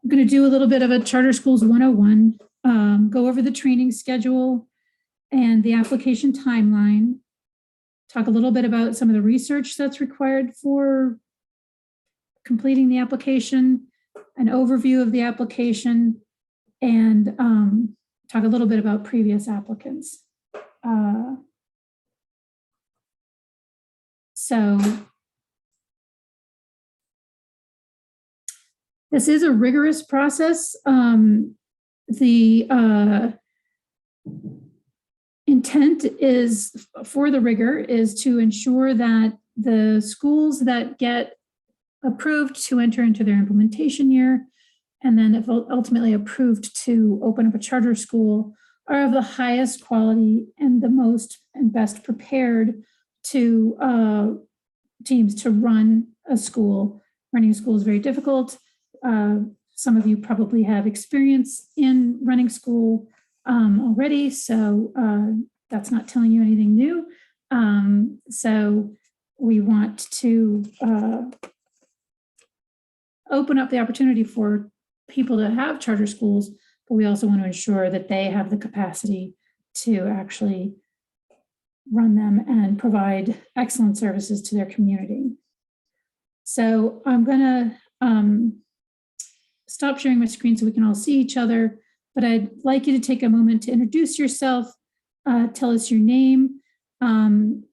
I'm going to do a little bit of a Charter Schools 101, go over the training schedule and the application timeline, talk a little bit about some of the research that's required for completing the application, an overview of the application, and talk a little bit about previous applicants. So this is a rigorous process. The intent is for the rigor is to ensure that the schools that get approved to enter into their implementation year, and then if ultimately approved to open up a charter school, are of the highest quality and the most and best prepared to teams to run a school. Running a school is very difficult. Some of you probably have experience in running school already, so that's not telling you anything new. So we want to open up the opportunity for people to have charter schools, but we also want to ensure that they have the capacity to actually run them and provide excellent services to their community. So I'm going to stop sharing my screen so we can all see each other, but I'd like you to take a moment to introduce yourself, tell us your name.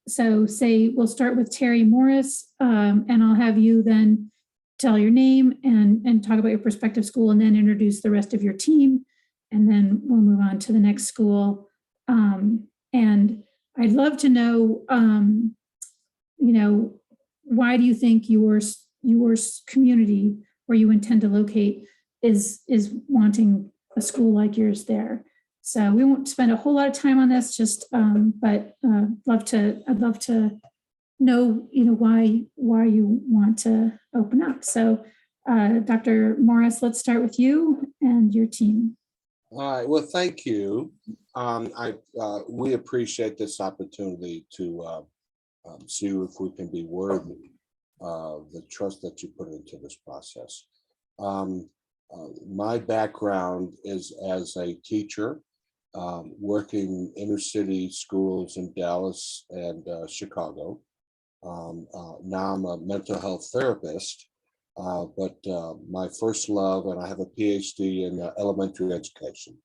So say we'll start with Terry Morris, and I'll have you then tell your name and talk about your prospective school, and then introduce the rest of your team, and then we'll move on to the next school. And I'd love to know, why do you think your community where you intend to locate is wanting a school like yours there? So we won't spend a whole lot of time on this, just but I'd love to know why you want to open up. So Dr. Morris, let's start with you and your team. All right, well, thank you. We appreciate this opportunity to see if we can be worthy of the trust that you put into this process. My background is as a teacher, working inner city schools in Dallas and Chicago. Now I'm a mental health therapist, but my first love, and I have a PhD in elementary education.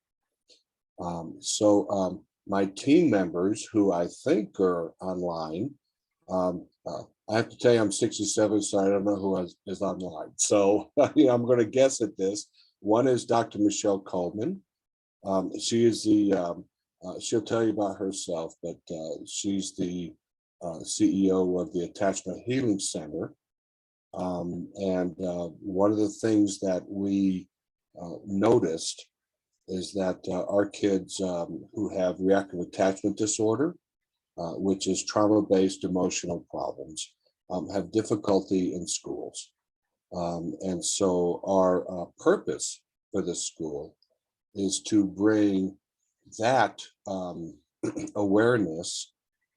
So my team members, who I think are online, I have to tell you I'm 67, so I don't know who is online. So I'm going to guess at this. One is Dr. Michelle Coleman. She is she'll tell you about herself, but she's the CEO of the Attachment Healing Center. And one of the things that we noticed is that our kids who have reactive attachment disorder, which is trauma-based emotional problems, have difficulty in schools. And so our purpose for this school is to bring that awareness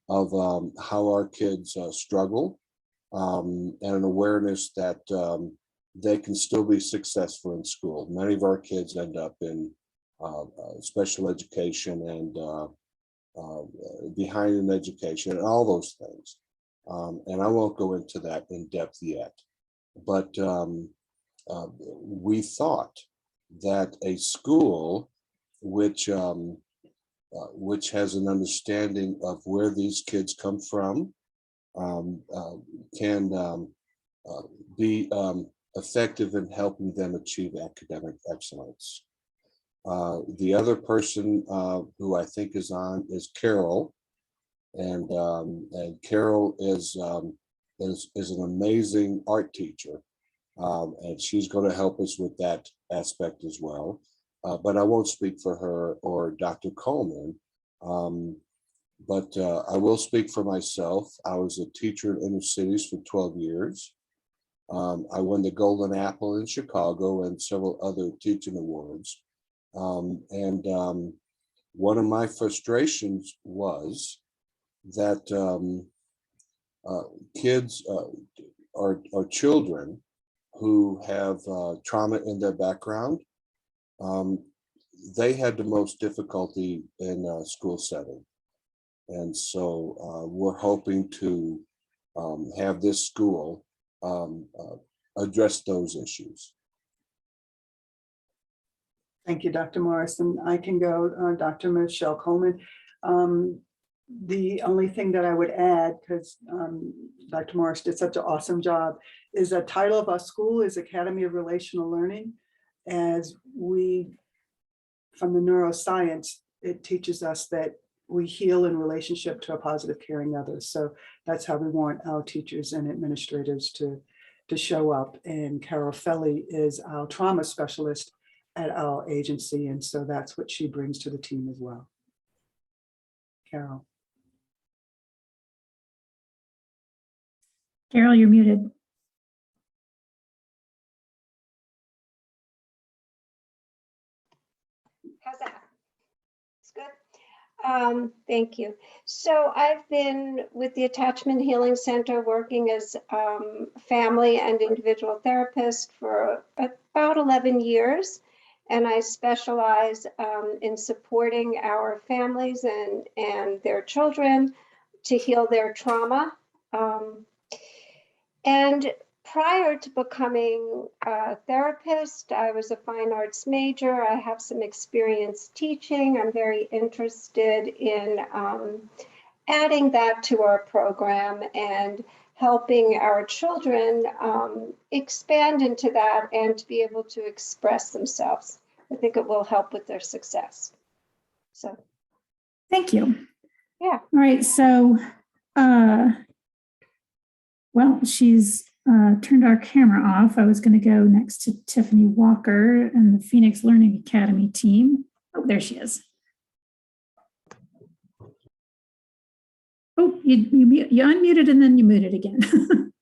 of how our kids struggle, and an awareness that they can still be successful in school. Many of our kids end up in special education and behind in education and all those things. And I won't go into that in depth yet, but we thought that a school which has an understanding of where these kids come from can be effective in helping them achieve academic excellence. The other person who I think is on is Carol, and Carol is an amazing art teacher, and she's going to help us with that aspect as well. But I won't speak for her or Dr. Coleman. But I will speak for myself. I was a teacher in inner cities for 12 years. I won the Golden Apple in Chicago and several other teaching awards. And one of my frustrations was that kids or children who have trauma in their background, they had the most difficulty in a school setting. And so we're hoping to have this school address those issues. Thank you, Dr. Morris. And I can go, Dr. Michelle Coleman. The only thing that I would add, because Dr. Morris did such an awesome job, is the title of our school is Academy of Relational Learning. As we, from the neuroscience, it teaches us that we heal in relationship to a positive, caring others. So that's how we want our teachers and administrators to show up. And Carol Felly is our trauma specialist at our agency. And so that's what she brings to the team as well. Carol. Carol, you're muted. How's that? It's good. Thank you. So I've been with the Attachment Healing Center working as family and individual therapist for about 11 years. And I specialize in supporting our families and their children to heal their trauma. And prior to becoming a therapist, I was a fine arts major. I have some experience teaching. I'm very interested in adding that to our program and helping our children expand into that and to be able to express themselves. I think it will help with their success. So, Thank you. yeah. All right, so, well, she's turned our camera off. I was going to go next to Tiffany Walker and the Phoenix Learning Academy team. Oh, there she is. Oh, you unmuted and then you muted again.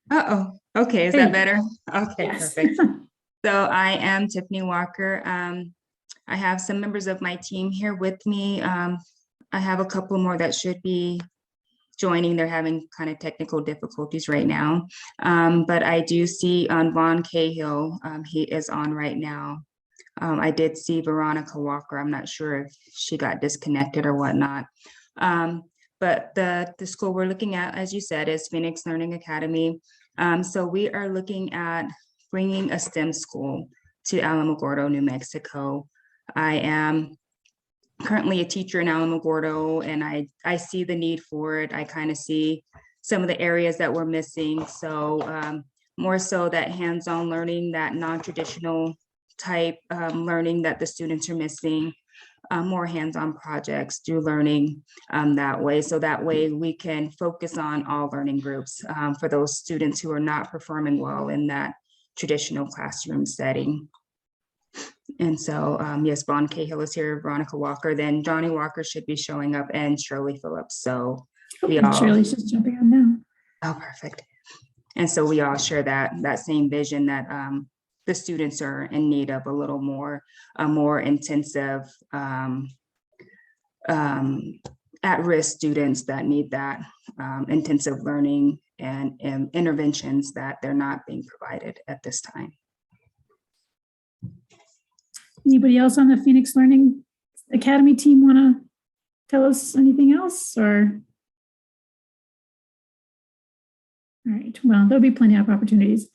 Uh-oh. Okay, is There that you better? Okay, Yes. perfect. So I am Tiffany Walker. I have some members of my team here with me. I have a couple more that should be joining. They're having kind of technical difficulties right now. But I do see on Vaughn Cahill, he is on right now. I did see Veronica Walker. I'm not sure if she got disconnected or whatnot. But the school we're looking at, as you said, is Phoenix Learning Academy. So we are looking at bringing a STEM school to Alamogordo, New Mexico. I am currently a teacher in Alamogordo, and I see the need for it. I kind of see some of the areas that we're missing. So more so that hands-on learning, that non-traditional type learning that the students are missing. More hands-on projects through learning that way. So that way we can focus on all learning groups for those students who are not performing well in that traditional classroom setting. And so, yes, Vaughn Cahill is here, Veronica Walker, then Johnny Walker should be showing up, and Shirley Phillips. So we all— Shirley's just jumping on now. Oh, perfect. And so we all share that same vision that the students are in need of a little more, more intensive, at-risk students that need that intensive learning and interventions that they're not being provided at this time. Anybody else on the Phoenix Learning Academy team want to tell us anything else, or? All right, well, there'll be plenty of opportunities.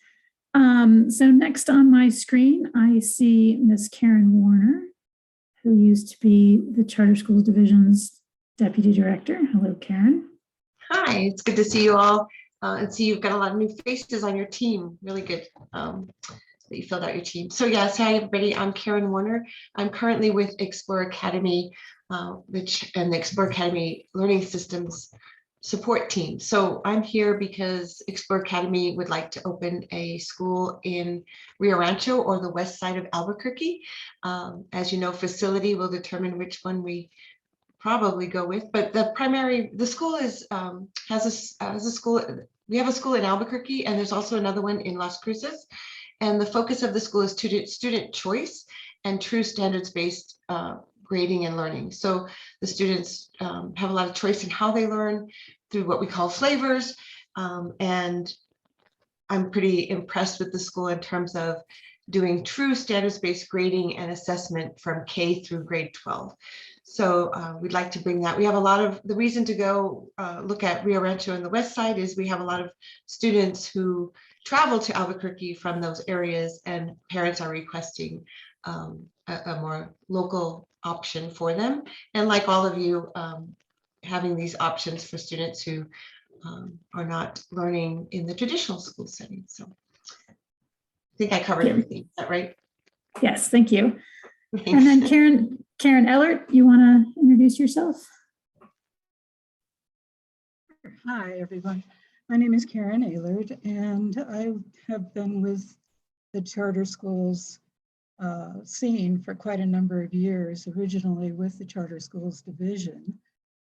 So next on my screen, I see Miss Karen Warner, who used to be the Charter Schools Division's Deputy Director. Hello, Karen. Hi, it's good to see you all and see you've got a lot of new faces on your team. Really good that you filled out your team. So yes, hi everybody, I'm Karen Warner. I'm currently with Explore Academy, and the Explore Academy Learning Systems support team. So I'm here because Explore Academy would like to open a school in Rio Rancho or the west side of Albuquerque. As you know, facility will determine which one we probably go with, but the school is has a school. We have a school in Albuquerque, and there's also another one in Las Cruces. And the focus of the school is student choice and true standards-based grading and learning. So the students have a lot of choice in how they learn through what we call flavors. And I'm pretty impressed with the school in terms of doing true standards-based grading and assessment from K through grade 12. So we'd like to bring that. We have a lot of, the reason to go look at Rio Rancho and the west side is we have a lot of students who travel to Albuquerque from those areas, and parents are requesting a more local option for them. And like all of you, having these options for students who are not learning in the traditional school setting. So I think I covered everything. Is that right? Yes, thank you. Thanks. And then Karen Ellert, you want to introduce yourself? Hi, everyone. My name is Karen Ehlert, and I have been with the charter schools scene for quite a number of years, originally with the charter schools division.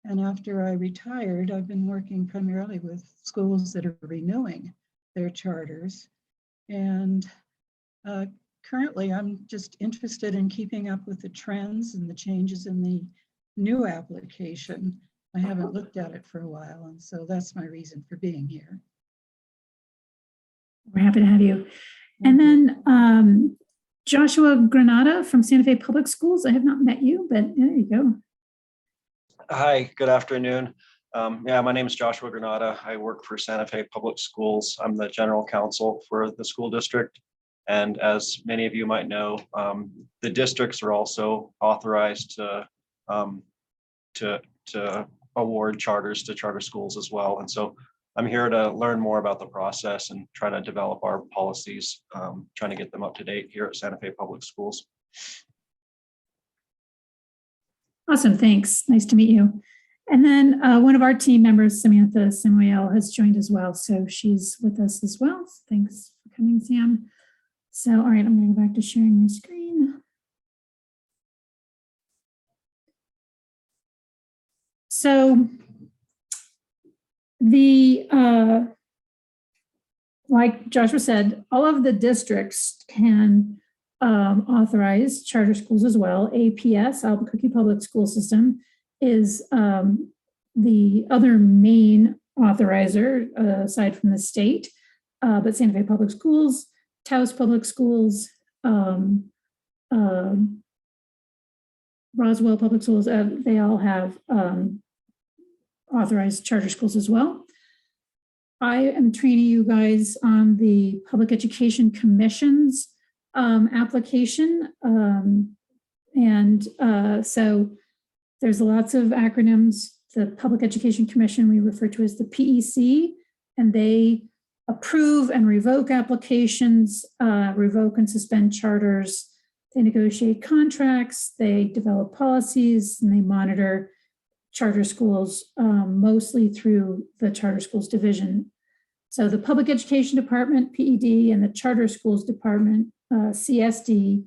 And after I retired, I've been working primarily with schools that are renewing their charters. And currently, I'm just interested in keeping up with the trends and the changes in the new application. I haven't looked at it for a while, and so that's my reason for being here. We're happy to have you. And then Joshua Granata from Santa Fe Public Schools. I have not met you, but there you go. Hi, good afternoon. Yeah, my name is Joshua Granata. I work for Santa Fe Public Schools. I'm the general counsel for the school district. And as many of you might know, the districts are also authorized to award charters to charter schools as well. And so I'm here to learn more about the process and try to develop our policies, trying to get them up to date here at Santa Fe Public Schools. Awesome, thanks. Nice to meet you. And then one of our team members, Samantha Samuel, has joined as well. So she's with us as well. So thanks for coming, Sam. So, all right, I'm going to go back to sharing my screen. So like Joshua said, all of the districts can authorize charter schools as well. APS, Albuquerque Public School System, is the other main authorizer aside from the state, but Santa Fe Public Schools, Taos Public Schools, Roswell Public Schools, they all have authorized charter schools as well. I am training you guys on the Public Education Commission's application. So there's lots of acronyms. The Public Education Commission we refer to as the PEC, and they approve and revoke applications, revoke and suspend charters. They negotiate contracts, they develop policies, and they monitor charter schools, mostly through the Charter Schools Division. So the Public Education Department, PED, and the Charter Schools Department, CSD,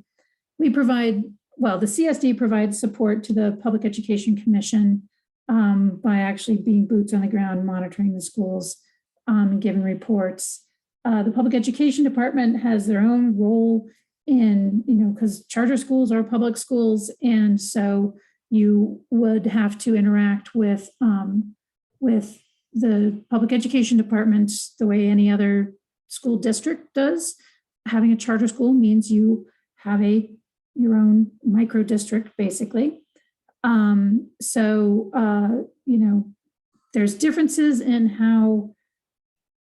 we provide, well, the CSD provides support to the Public Education Commission by actually being boots on the ground, monitoring the schools, giving reports. The Public Education Department has their own role in, because charter schools are public schools, and so you would have to interact with the Public Education Department the way any other school district does. Having a charter school means you have your own micro district, basically. There's differences in how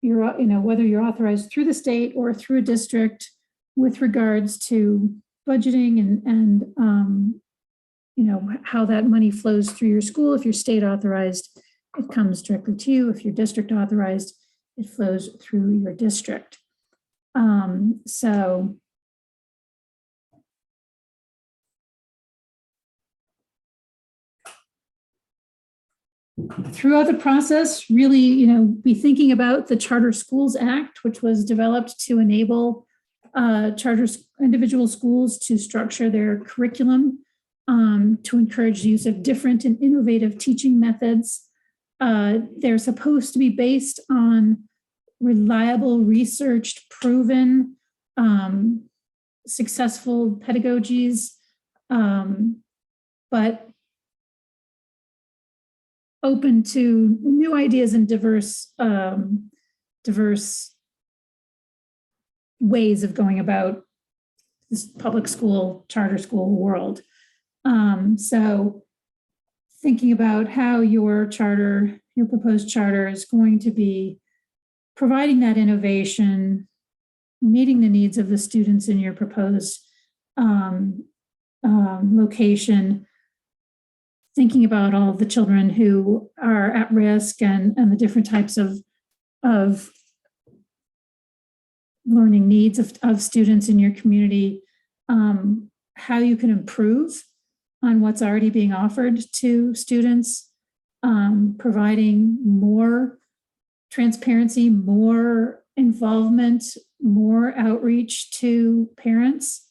whether you're authorized through the state or through a district with regards to budgeting and how that money flows through your school. If you're state authorized, it comes directly to you. If you're district authorized, it flows through your district. Throughout the process, really, be thinking about the Charter Schools Act, which was developed to enable individual schools to structure their curriculum, to encourage the use of different and innovative teaching methods. They're supposed to be based on reliable, researched, proven, successful pedagogies, but open to new ideas and diverse ways of going about this public school, charter school world. So thinking about how your charter, your proposed charter is going to be providing that innovation, meeting the needs of the students in your proposed location, thinking about all of the children who are at risk and the different types of learning needs of students in your community, how you can improve on what's already being offered to students, providing more transparency, more involvement, more outreach to parents.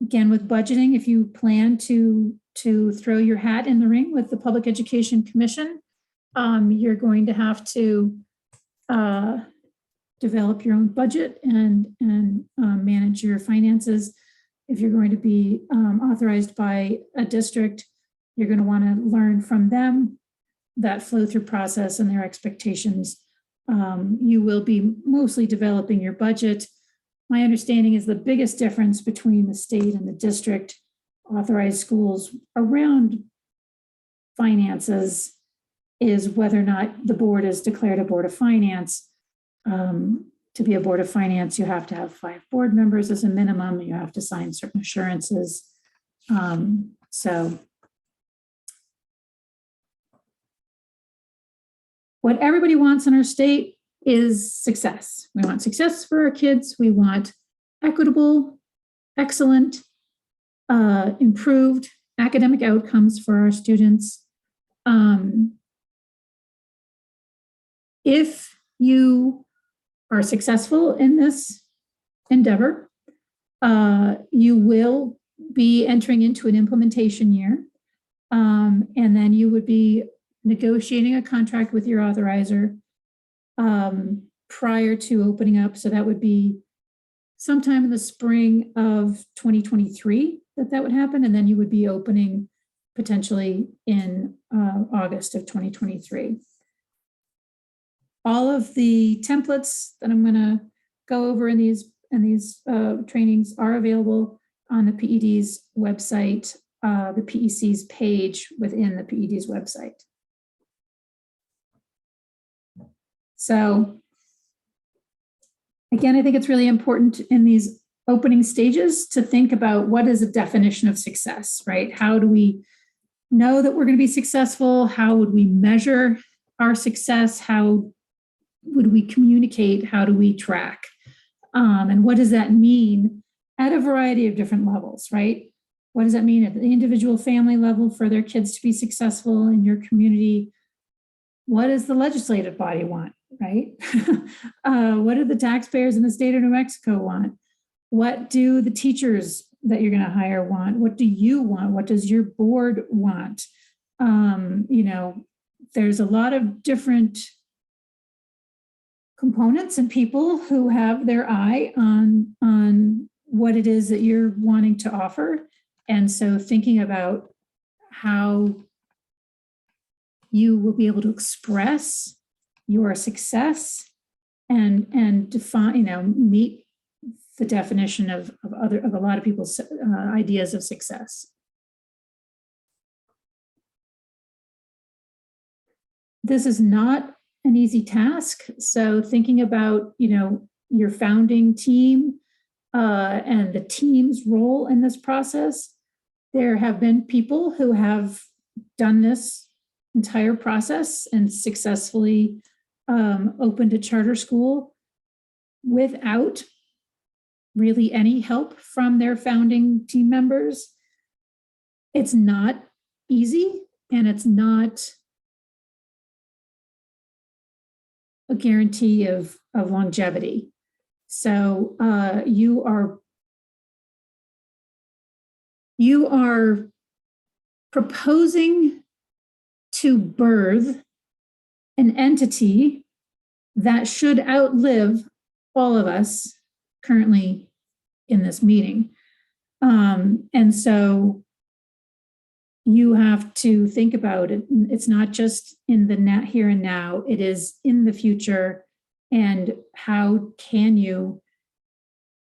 Again, with budgeting, if you plan to throw your hat in the ring with the Public Education Commission, you're going to have to develop your own budget and manage your finances. If you're going to be authorized by a district, you're going to want to learn from them that flow through process and their expectations. You will be mostly developing your budget. My understanding is the biggest difference between the state and the district authorized schools around finances is whether or not the board is declared a board of finance. To be a board of finance, you have to have 5 board members as a minimum. You have to sign certain assurances. So what everybody wants in our state is success. We want success for our kids. We want equitable, excellent, improved academic outcomes for our students. If you are successful in this endeavor, you will be entering into an implementation year. And then you would be negotiating a contract with your authorizer prior to opening up. So that would be sometime in the spring of 2023 that would happen. And then you would be opening potentially in August of 2023. All of the templates that I'm going to go over in these trainings are available on the PED's website, the PEC's page within the PED's website. So again, I think it's really important in these opening stages to think about what is a definition of success, right? How do we know that we're going to be successful? How would we measure our success? How would we communicate? How do we track? And what does that mean at a variety of different levels, right? What does that mean at the individual family level for their kids to be successful in your community? What does the legislative body want, right? What do the taxpayers in the state of New Mexico want? What do the teachers that you're going to hire want? What do you want? What does your board want? There's a lot of different components and people who have their eye on what it is that you're wanting to offer. And so thinking about how you will be able to express your success and define, meet the definition of a lot of people's ideas of success. This is not an easy task. So thinking about, your founding team and the team's role in this process, there have been people who have done this entire process and successfully opened a charter school without really any help from their founding team members. It's not easy, and it's not a guarantee of longevity. So you are proposing to birth an entity that should outlive all of us currently in this meeting. And so you have to think about it. It's not just in the here and now, it is in the future. And how can you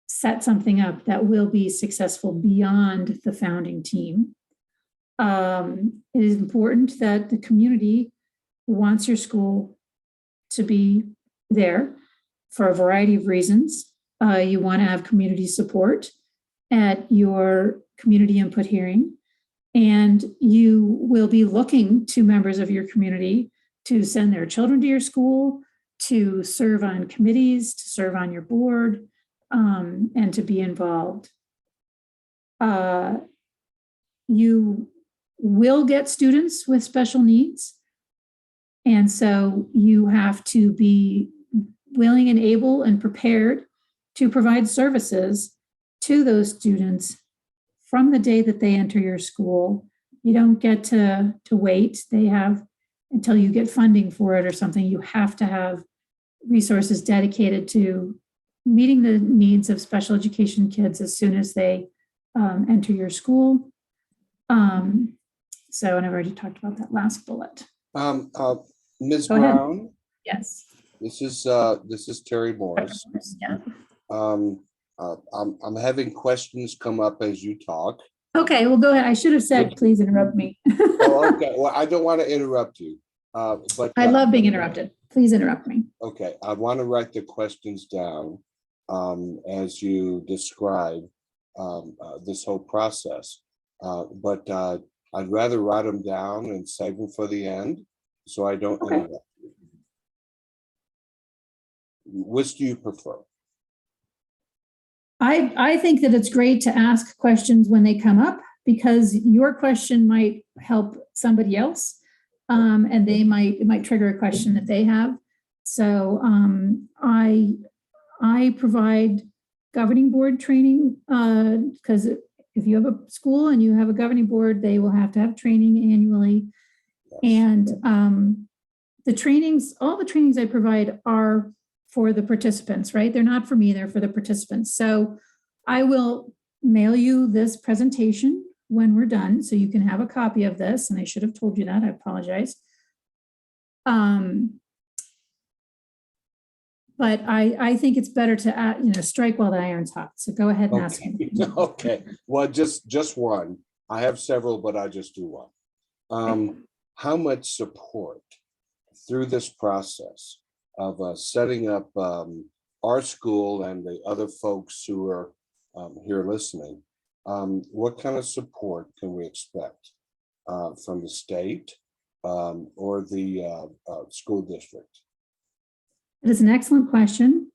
set something up that will be successful beyond the founding team? It is important that the community wants your school to be there for a variety of reasons. You want to have community support at your community input hearing, and you will be looking to members of your community to send their children to your school, to serve on committees, to serve on your board, and to be involved. You will get students with special needs. And so you have to be willing and able and prepared to provide services to those students from the day that they enter your school. You don't get to wait. They have until you get funding for it or something. You have to have resources dedicated to meeting the needs of special education kids as soon as they enter your school. So, and I've already talked about that last bullet. Ms. Go ahead. Brown, Yes. this is Terry Morris. Yeah. I'm having questions come up as you talk. Okay, well, go ahead. I should have said, please interrupt me. Oh, okay. Well, I don't want to interrupt you, but I love being interrupted. Please interrupt me. okay, I want to write the questions down as you describe this whole process. But I'd rather write them down and save them for the end, so I don't interrupt you. Which do you prefer? I think that it's great to ask questions when they come up, because your question might help somebody else, and it might trigger a question that they have. So I provide governing board training, because if you have a school and you have a governing board, they will have to have training annually. And the trainings, all the trainings I provide are for the participants, right? They're not for me, they're for the participants. So I will mail you this presentation when we're done, so you can have a copy of this. And I should have told you that, I apologize. But I think it's better to strike while the iron's hot. So go ahead and ask me. Okay, well, just one. I have several, but I just do one. How much support through this process of setting up our school and the other folks who are here listening, what kind of support can we expect from the state or the school district? It is an excellent question.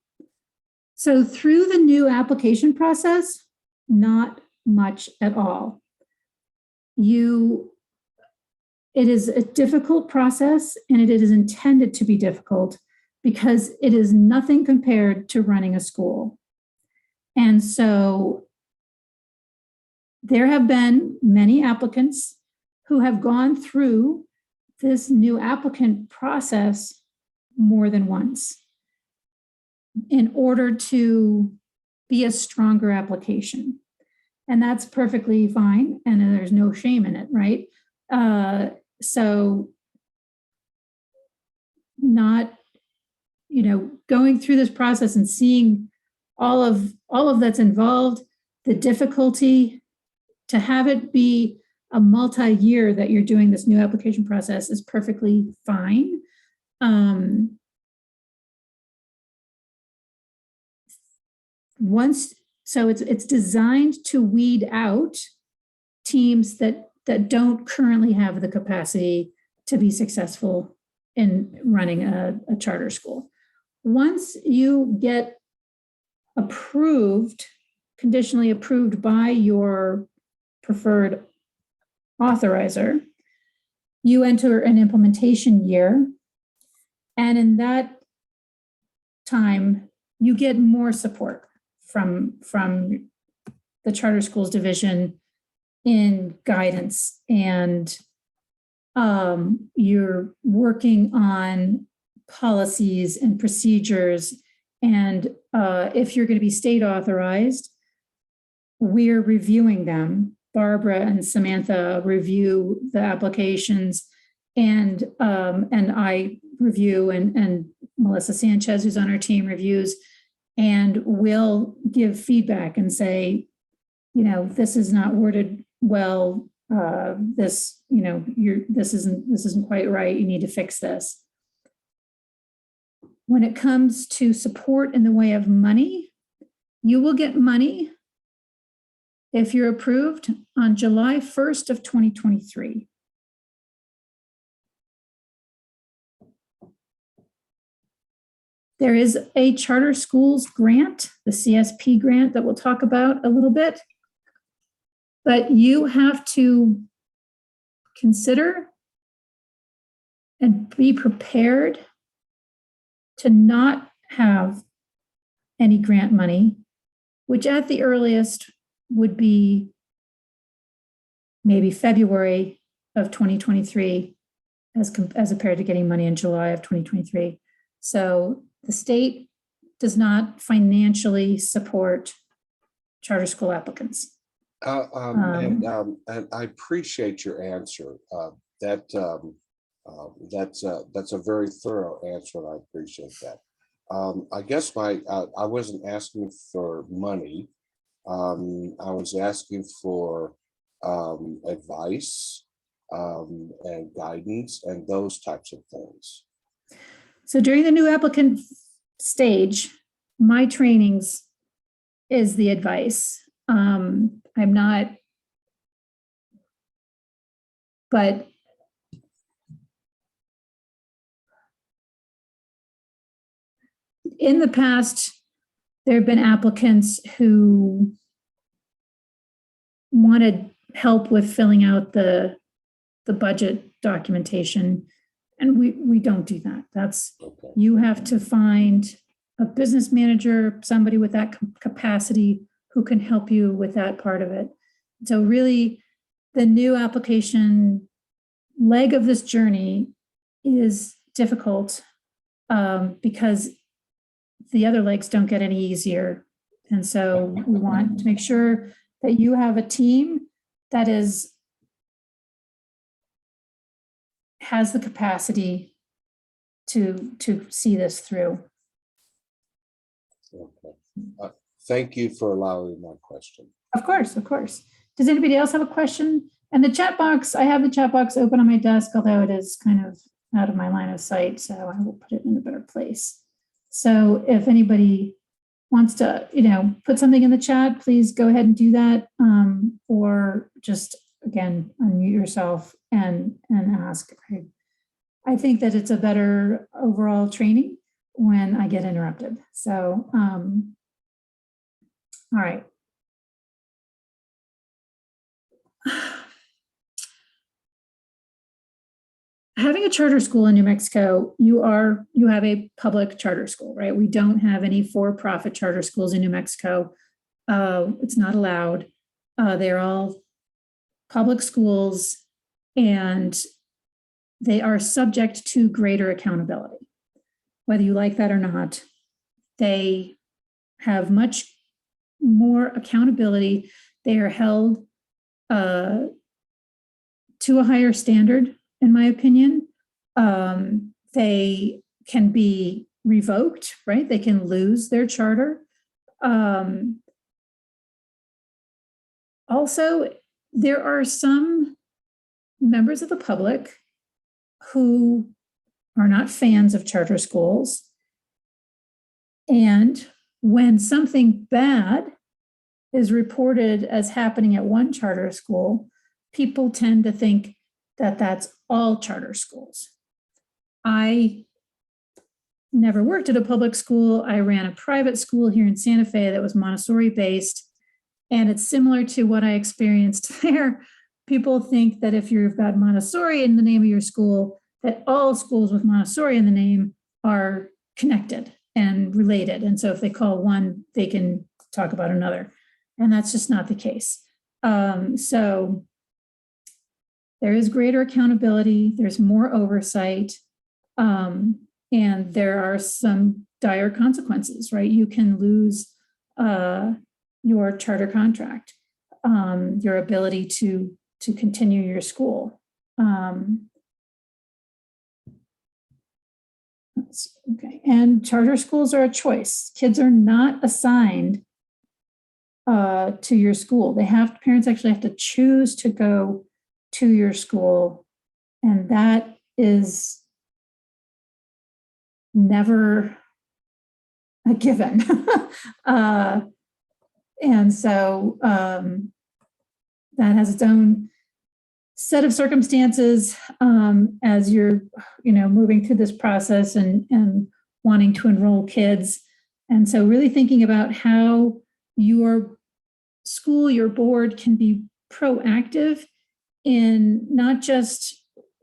So through the new application process, not much at all. It is a difficult process, and it is intended to be difficult because it is nothing compared to running a school. And so there have been many applicants who have gone through this new applicant process more than once in order to be a stronger application. And that's perfectly fine. And there's no shame in it, right? So not, going through this process and seeing all of that's involved, the difficulty to have it be a multi-year that you're doing this new application process is perfectly fine. So it's designed to weed out teams that don't currently have the capacity to be successful in running a charter school. Once you get approved, conditionally approved by your preferred authorizer, you enter an implementation year. And in that time, you get more support from the Charter Schools Division in guidance, and you're working on policies and procedures. And if you're going to be state authorized, we're reviewing them. Barbara and Samantha review the applications, and I review, and Melissa Sanchez, who's on our team, reviews, and we'll give feedback and say, this is not worded well. This isn't quite right. You need to fix this. When it comes to support in the way of money, you will get money if you're approved on July 1st of 2023. There is a charter schools grant, the CSP grant, that we'll talk about a little bit. But you have to consider and be prepared to not have any grant money, which at the earliest would be maybe February of 2023 as compared to getting money in July of 2023. So the state does not financially support charter school applicants. And I appreciate your answer. That's a very thorough answer, and I appreciate that. I guess I wasn't asking for money. I was asking for advice and guidance and those types of things. So during the new applicant stage, my trainings is the advice. I'm not, but in the past, there have been applicants who wanted help with filling out the budget documentation, and we don't do that. That's, Okay. You have to find a business manager, somebody with that capacity who can help you with that part of it. So really, the new application leg of this journey is difficult because the other legs don't get any easier. And so we want to make sure that you have a team that has the capacity to see this through. Okay. Thank you for allowing my question. Of course, of course. Does anybody else have a question? And the chat box, I have the chat box open on my desk, although it is kind of out of my line of sight, so I will put it in a better place. So if anybody wants to, put something in the chat, please go ahead and do that. Or just, again, unmute yourself and ask. I think that it's a better overall training when I get interrupted. So, all right. Having a charter school in New Mexico, you have a public charter school, right? We don't have any for-profit charter schools in New Mexico. It's not allowed. They're all public schools, and they are subject to greater accountability. Whether you like that or not, they have much more accountability. They are held to a higher standard, in my opinion. They can be revoked, right? They can lose their charter. Also, there are some members of the public who are not fans of charter schools. And when something bad is reported as happening at one charter school, people tend to think that that's all charter schools. I never worked at a public school. I ran a private school here in Santa Fe that was Montessori based. And it's similar to what I experienced there. People think that if you've got Montessori in the name of your school, that all schools with Montessori in the name are connected and related. And so if they call one, they can talk about another. And that's just not the case. So there is greater accountability, there's more oversight, and there are some dire consequences, right? You can lose your charter contract. your ability to continue your school. Okay, and charter schools are a choice. Kids are not assigned to your school. Parents actually have to choose to go to your school, and that is never a given. And so that has its own set of circumstances as you're, moving through this process and wanting to enroll kids. And so really thinking about how your school, your board can be proactive in not just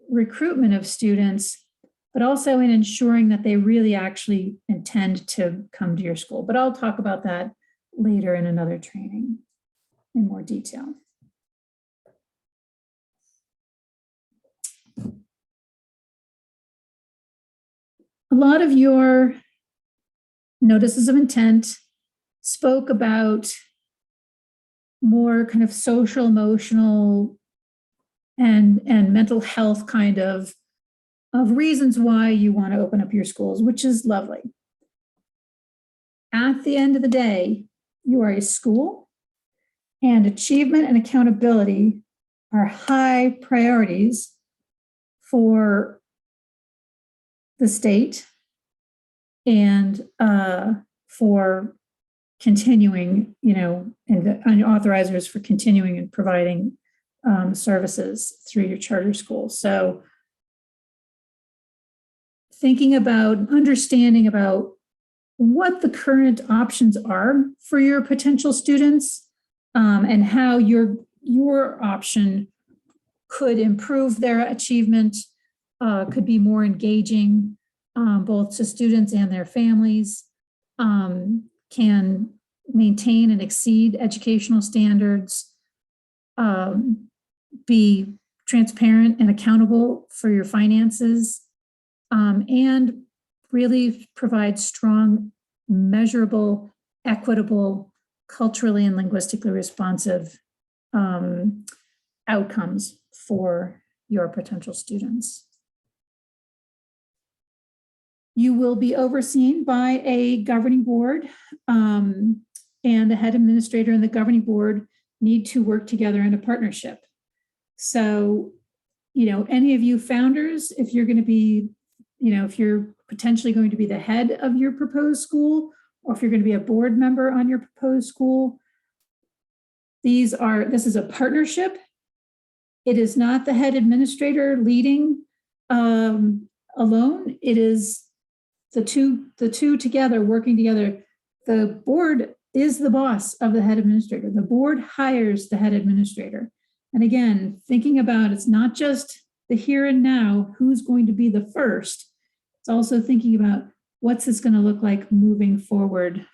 recruitment of students, but also in ensuring that they really actually intend to come to your school. But I'll talk about that later in another training in more detail. A lot of your notices of intent spoke about more kind of social, emotional, and mental health kind of reasons why you want to open up your schools, which is lovely. At the end of the day, you are a school, and achievement and accountability are high priorities for the state and for continuing, and the authorizers for continuing and providing services through your charter school. So thinking about, understanding about what the current options are for your potential students and how your option could improve their achievement, could be more engaging both to students and their families, can maintain and exceed educational standards, be transparent and accountable for your finances, and really provide strong, measurable, equitable, culturally and linguistically responsive outcomes for your potential students. You will be overseen by a governing board, and the head administrator and the governing board need to work together in a partnership. So, any of you founders, if you're going to be, if you're potentially going to be the head of your proposed school, or if you're going to be a board member on your proposed school, this is a partnership. It is not the head administrator leading alone. It is the two together, working together. The board is the boss of the head administrator. The board hires the head administrator. And again, thinking about, it's not just the here and now, who's going to be the first. It's also thinking about what's this going to look like moving forward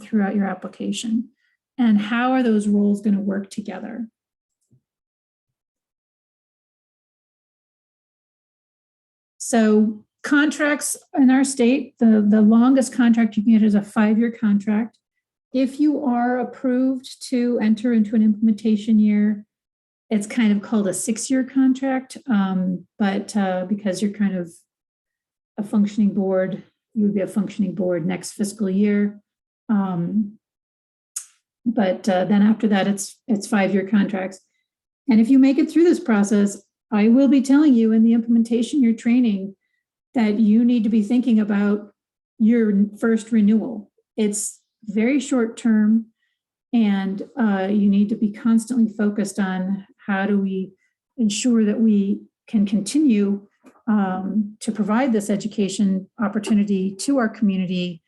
throughout your application, and how are those roles going to work together. So contracts in our state, the longest contract you can get is a 5-year contract. If you are approved to enter into an implementation year, it's kind of called a 6-year contract, but because you're kind of a functioning board, you would be a functioning board next fiscal year. But then after that, it's 5-year contracts. And if you make it through this process, I will be telling you in the implementation year training that you need to be thinking about your first renewal. It's very short term, and you need to be constantly focused on how do we ensure that we can continue to provide this education opportunity to our community,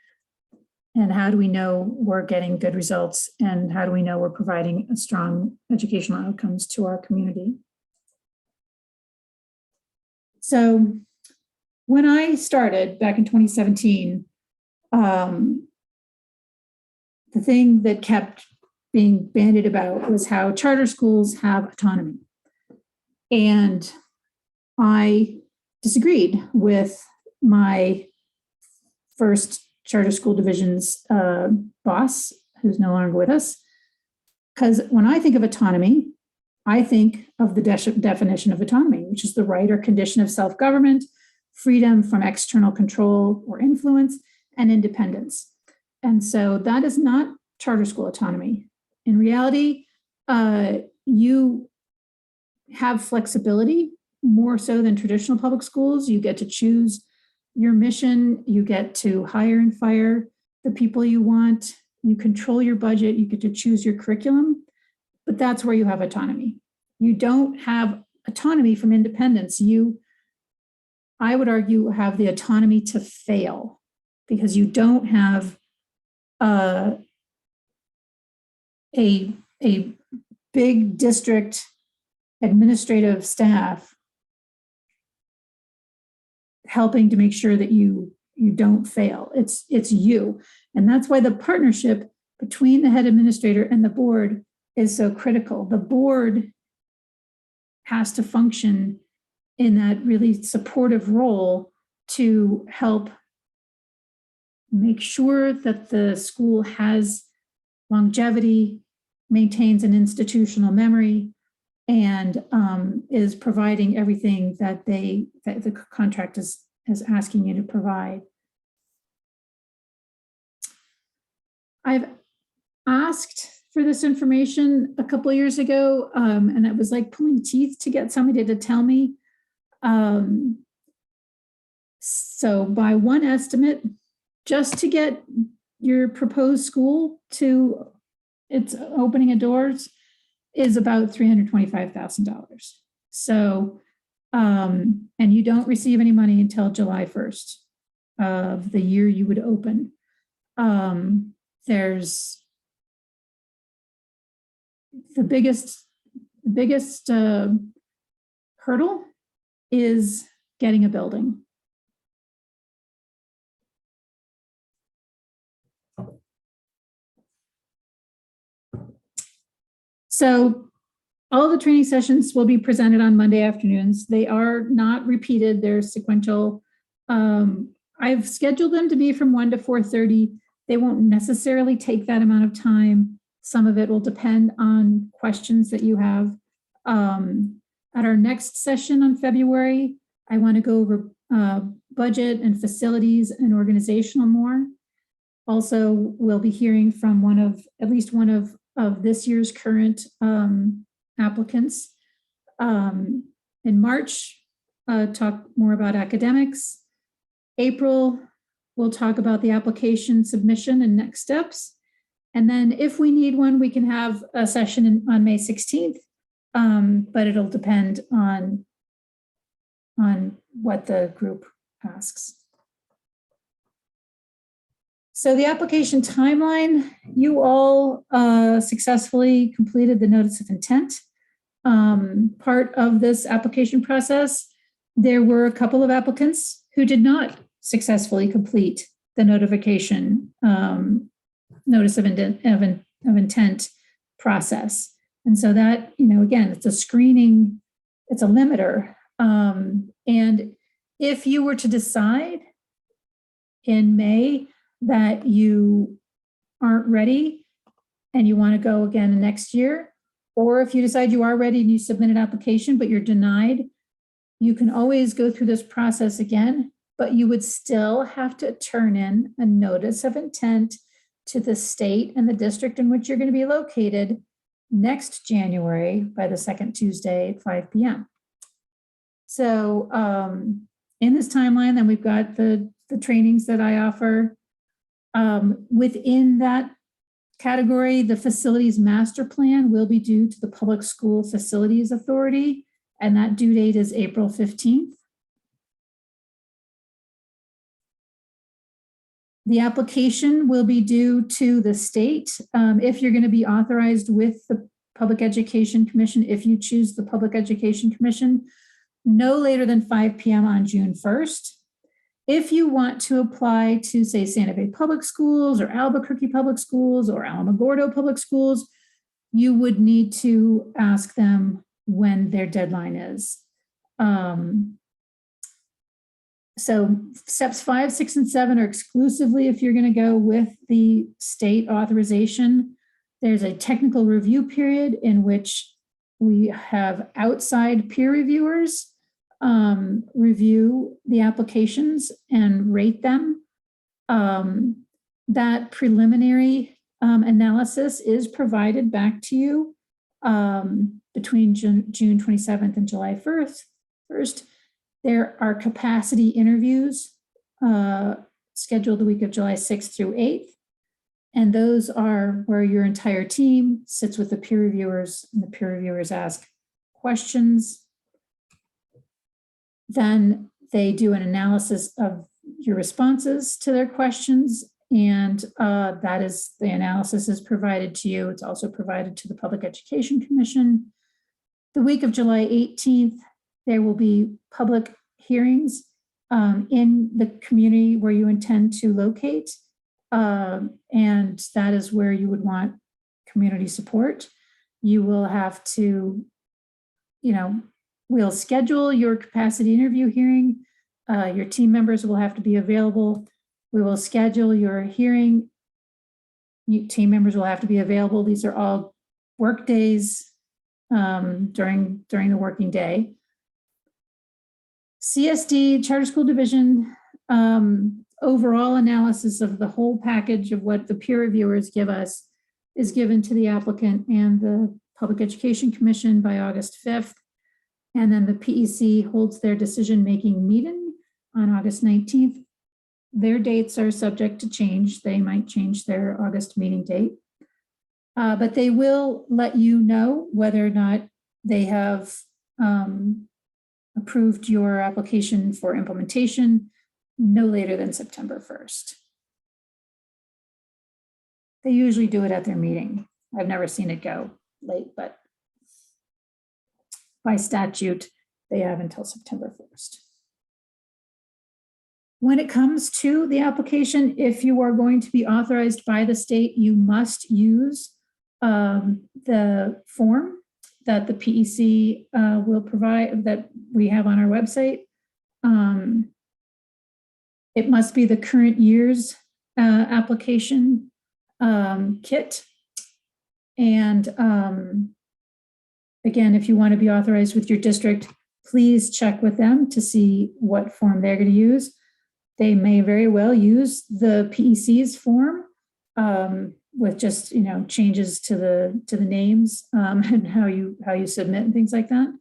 and how do we know we're getting good results, and how do we know we're providing strong educational outcomes to our community. So when I started back in 2017, the thing that kept being bandied about was how charter schools have autonomy. And I disagreed with my first charter school division's boss, who's no longer with us, Because when I think of autonomy, I think of the definition of autonomy, which is the right or condition of self-government, freedom from external control or influence, and independence. And so that is not charter school autonomy. In reality, you have flexibility more so than traditional public schools. You get to choose your mission, you get to hire and fire the people you want, you control your budget, you get to choose your curriculum, but that's where you have autonomy. You don't have autonomy from independence. You, I would argue, have the autonomy to fail because you don't have a big district administrative staff helping to make sure that you don't fail. It's you. And that's why the partnership between the head administrator and the board is so critical. The board has to function in that really supportive role to help make sure that the school has longevity, maintains an institutional memory, and is providing everything that the contract is asking you to provide. I've asked for this information a couple of years ago, and it was like pulling teeth to get somebody to tell me. So by one estimate, just to get your proposed school to its opening of doors is about $325,000. So, and you don't receive any money until July 1st of the year you would open. There's the biggest hurdle is getting a building. So all the training sessions will be presented on Monday afternoons. They are not repeated, they're sequential. I've scheduled them to be from 1 to 4:30. They won't necessarily take that amount of time. Some of it will depend on questions that you have. At our next session on February, I want to go over budget and facilities and organizational more. Also, we'll be hearing from at least one of this year's current applicants. In March, talk more about academics. April, we'll talk about the application submission and next steps. And then if we need one, we can have a session on May 16th, but it'll depend on what the group asks. So the application timeline, you all successfully completed the notice of intent. Part of this application process, there were a couple of applicants who did not successfully complete the notification notice of intent process. And so that, again, it's a screening, it's a limiter. And if you were to decide in May that you aren't ready and you want to go again next year, or if you decide you are ready and you submit an application but you're denied, you can always go through this process again, but you would still have to turn in a notice of intent to the state and the district in which you're going to be located next January by the second Tuesday at 5 p.m. So in this timeline, then we've got the trainings that I offer. Within that category, the facilities master plan will be due to the Public School Facilities Authority, and that due date is April 15th. The application will be due to the state if you're going to be authorized with the Public Education Commission, if you choose the Public Education Commission, no later than 5 p.m. on June 1st. If you want to apply to, say, Santa Fe Public Schools or Albuquerque Public Schools or Alamogordo Public Schools, you would need to ask them when their deadline is. So steps 5, 6, and 7 are exclusively if you're going to go with the state authorization. There's a technical review period in which we have outside peer reviewers review the applications and rate them. That preliminary analysis is provided back to you between June 27th and July 1st. There are capacity interviews scheduled the week of July 6th through 8th. And those are where your entire team sits with the peer reviewers, and the peer reviewers ask questions. Then they do an analysis of your responses to their questions, and the analysis is provided to you. It's also provided to the Public Education Commission. The week of July 18th, there will be public hearings in the community where you intend to locate. And that is where you would want community support. You will have to, we'll schedule your capacity interview hearing. Your team members will have to be available. We will schedule your hearing. Team members will have to be available. These are all work days during the working day. CSD, Charter School Division, overall analysis of the whole package of what the peer reviewers give us is given to the applicant and the Public Education Commission by August 5th. And then the PEC holds their decision-making meeting on August 19th. Their dates are subject to change. They might change their August meeting date. But they will let you know whether or not they have approved your application for implementation no later than September 1st. They usually do it at their meeting. I've never seen it go late, but by statute, they have until September 1st. When it comes to the application, if you are going to be authorized by the state, you must use the form that the PEC will provide, that we have on our website. It must be the current year's application kit. And again, if you want to be authorized with your district, please check with them to see what form they're going to use. They may very well use the PEC's form with just changes to the names and how you submit and things like that.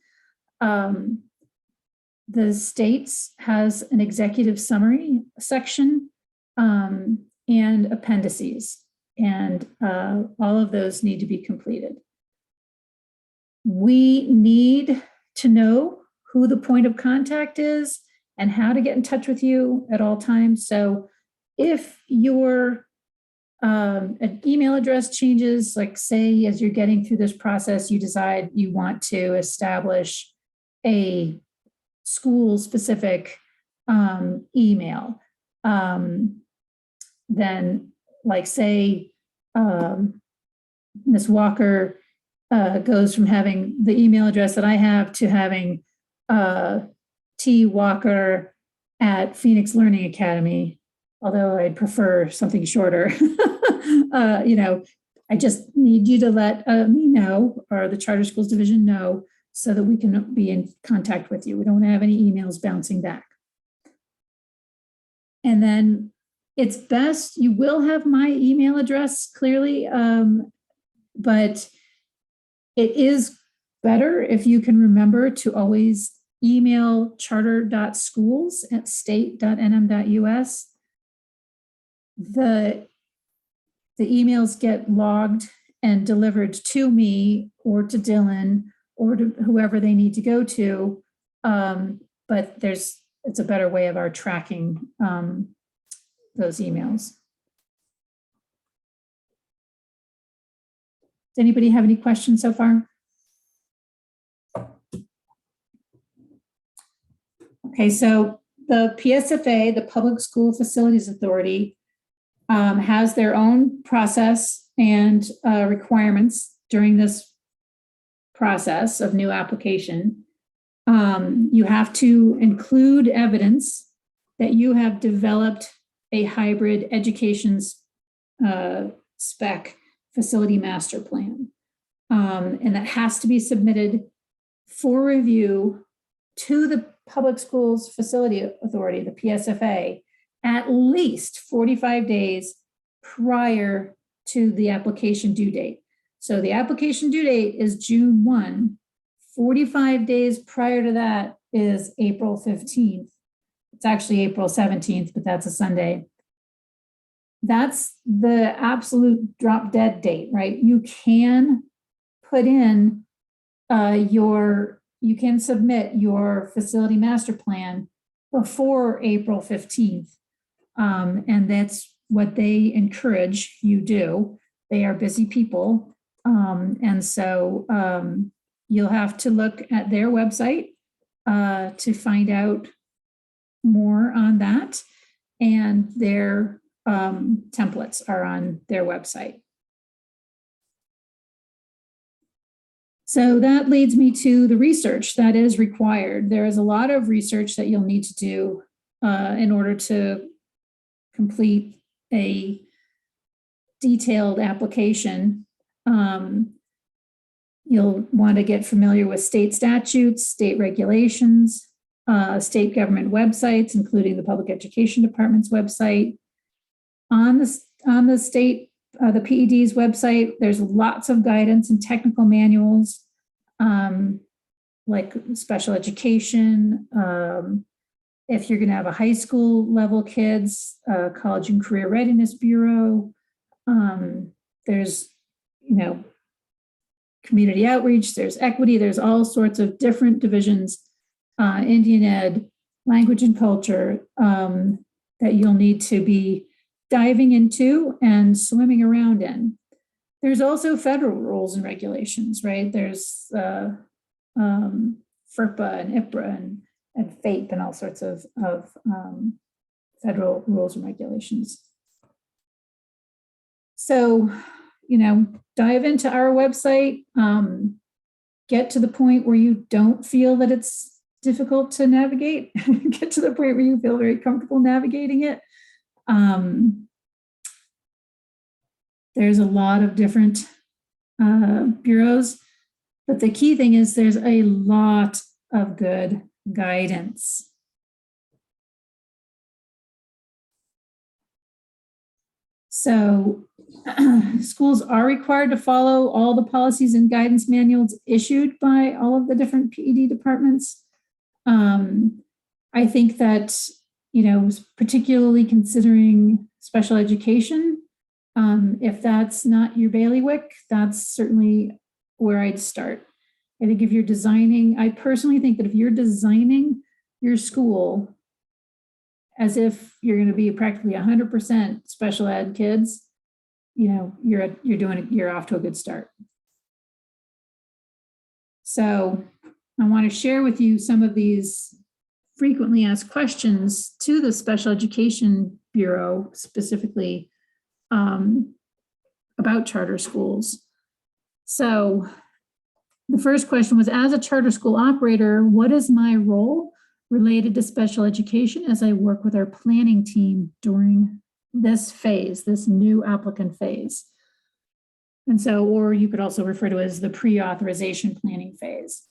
The states has an executive summary section and appendices, and all of those need to be completed. We need to know who the point of contact is and how to get in touch with you at all times. So if your an email address changes, like say as you're getting through this process, you decide you want to establish a school-specific email, then like say Ms. Walker goes from having the email address that I have to having T. Walker at Phoenix Learning Academy, although I'd prefer something shorter. I just need you to let me know, or the Charter Schools Division know, so that we can be in contact with you. We don't have any emails bouncing back. And then it's best, you will have my email address clearly, but it is better if you can remember to always email charter.schools@state.nm.us. The emails get logged and delivered to me or to Dylan or to whoever they need to go to, but it's a better way of our tracking those emails. Does anybody have any questions so far? Okay, so the PSFA, the Public School Facilities Authority, has their own process and requirements during this process of new application. You have to include evidence that you have developed a hybrid education spec facility master plan. And that has to be submitted for review to the Public Schools Facility Authority, the PSFA, at least 45 days prior to the application due date. So the application due date is June 1. 45 days prior to that is April 15th. It's actually April 17th, but that's a Sunday. That's the absolute drop dead date, right? You can put in you can submit your facility master plan before April 15th. And that's what they encourage you do. They are busy people. And so you'll have to look at their website to find out more on that. And their templates are on their website. So that leads me to the research that is required. There is a lot of research that you'll need to do in order to complete a detailed application. You'll want to get familiar with state statutes, state regulations, state government websites, including the Public Education Department's website. On the state, the PED's website, there's lots of guidance and technical manuals, like special education. If you're going to have a high school level kids, College and Career Readiness Bureau. There's, community outreach, there's equity, there's all sorts of different divisions, Indian Ed, language and culture, that you'll need to be diving into and swimming around in. There's also federal rules and regulations, right? There's FERPA and IPRA and FAPE and all sorts of federal rules and regulations. So, dive into our website, get to the point where you don't feel that it's difficult to navigate, get to the point where you feel very comfortable navigating it. There's a lot of different bureaus, but the key thing is there's a lot of good guidance. So schools are required to follow all the policies and guidance manuals issued by all of the different PED departments. I think that, particularly considering special education, if that's not your bailiwick, that's certainly where I'd start. I think if you're designing, I personally think that if you're designing your school as if you're going to be practically 100% special ed kids, you're off to a good start. So I want to share with you some of these frequently asked questions to the Special Education Bureau, specifically about charter schools. So the first question was, as a charter school operator, what is my role related to special education as I work with our planning team during this phase, this new applicant phase? And so, or you could also refer to it as the pre-authorization planning phase.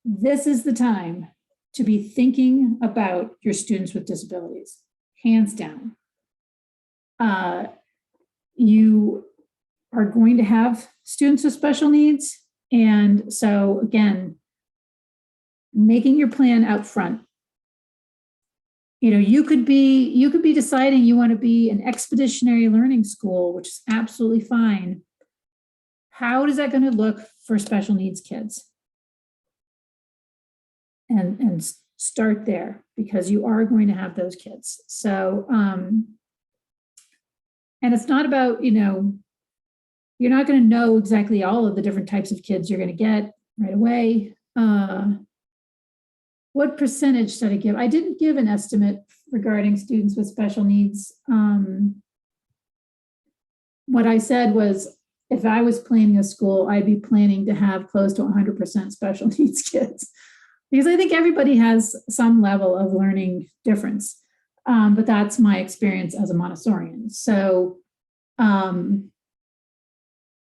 This is the time to be thinking about your students with disabilities, hands down. You are going to have students with special needs. And so again, making your plan out front. You could be deciding you want to be an expeditionary learning school, which is absolutely fine. How is that going to look for special needs kids? And start there, because you are going to have those kids. So, and it's not about, you're not going to know exactly all of the different types of kids you're going to get right away. What percentage should I give? I didn't give an estimate regarding students with special needs. What I said was, if I was planning a school, I'd be planning to have close to 100% special needs kids, because I think everybody has some level of learning difference. But that's my experience as a Montessorian. So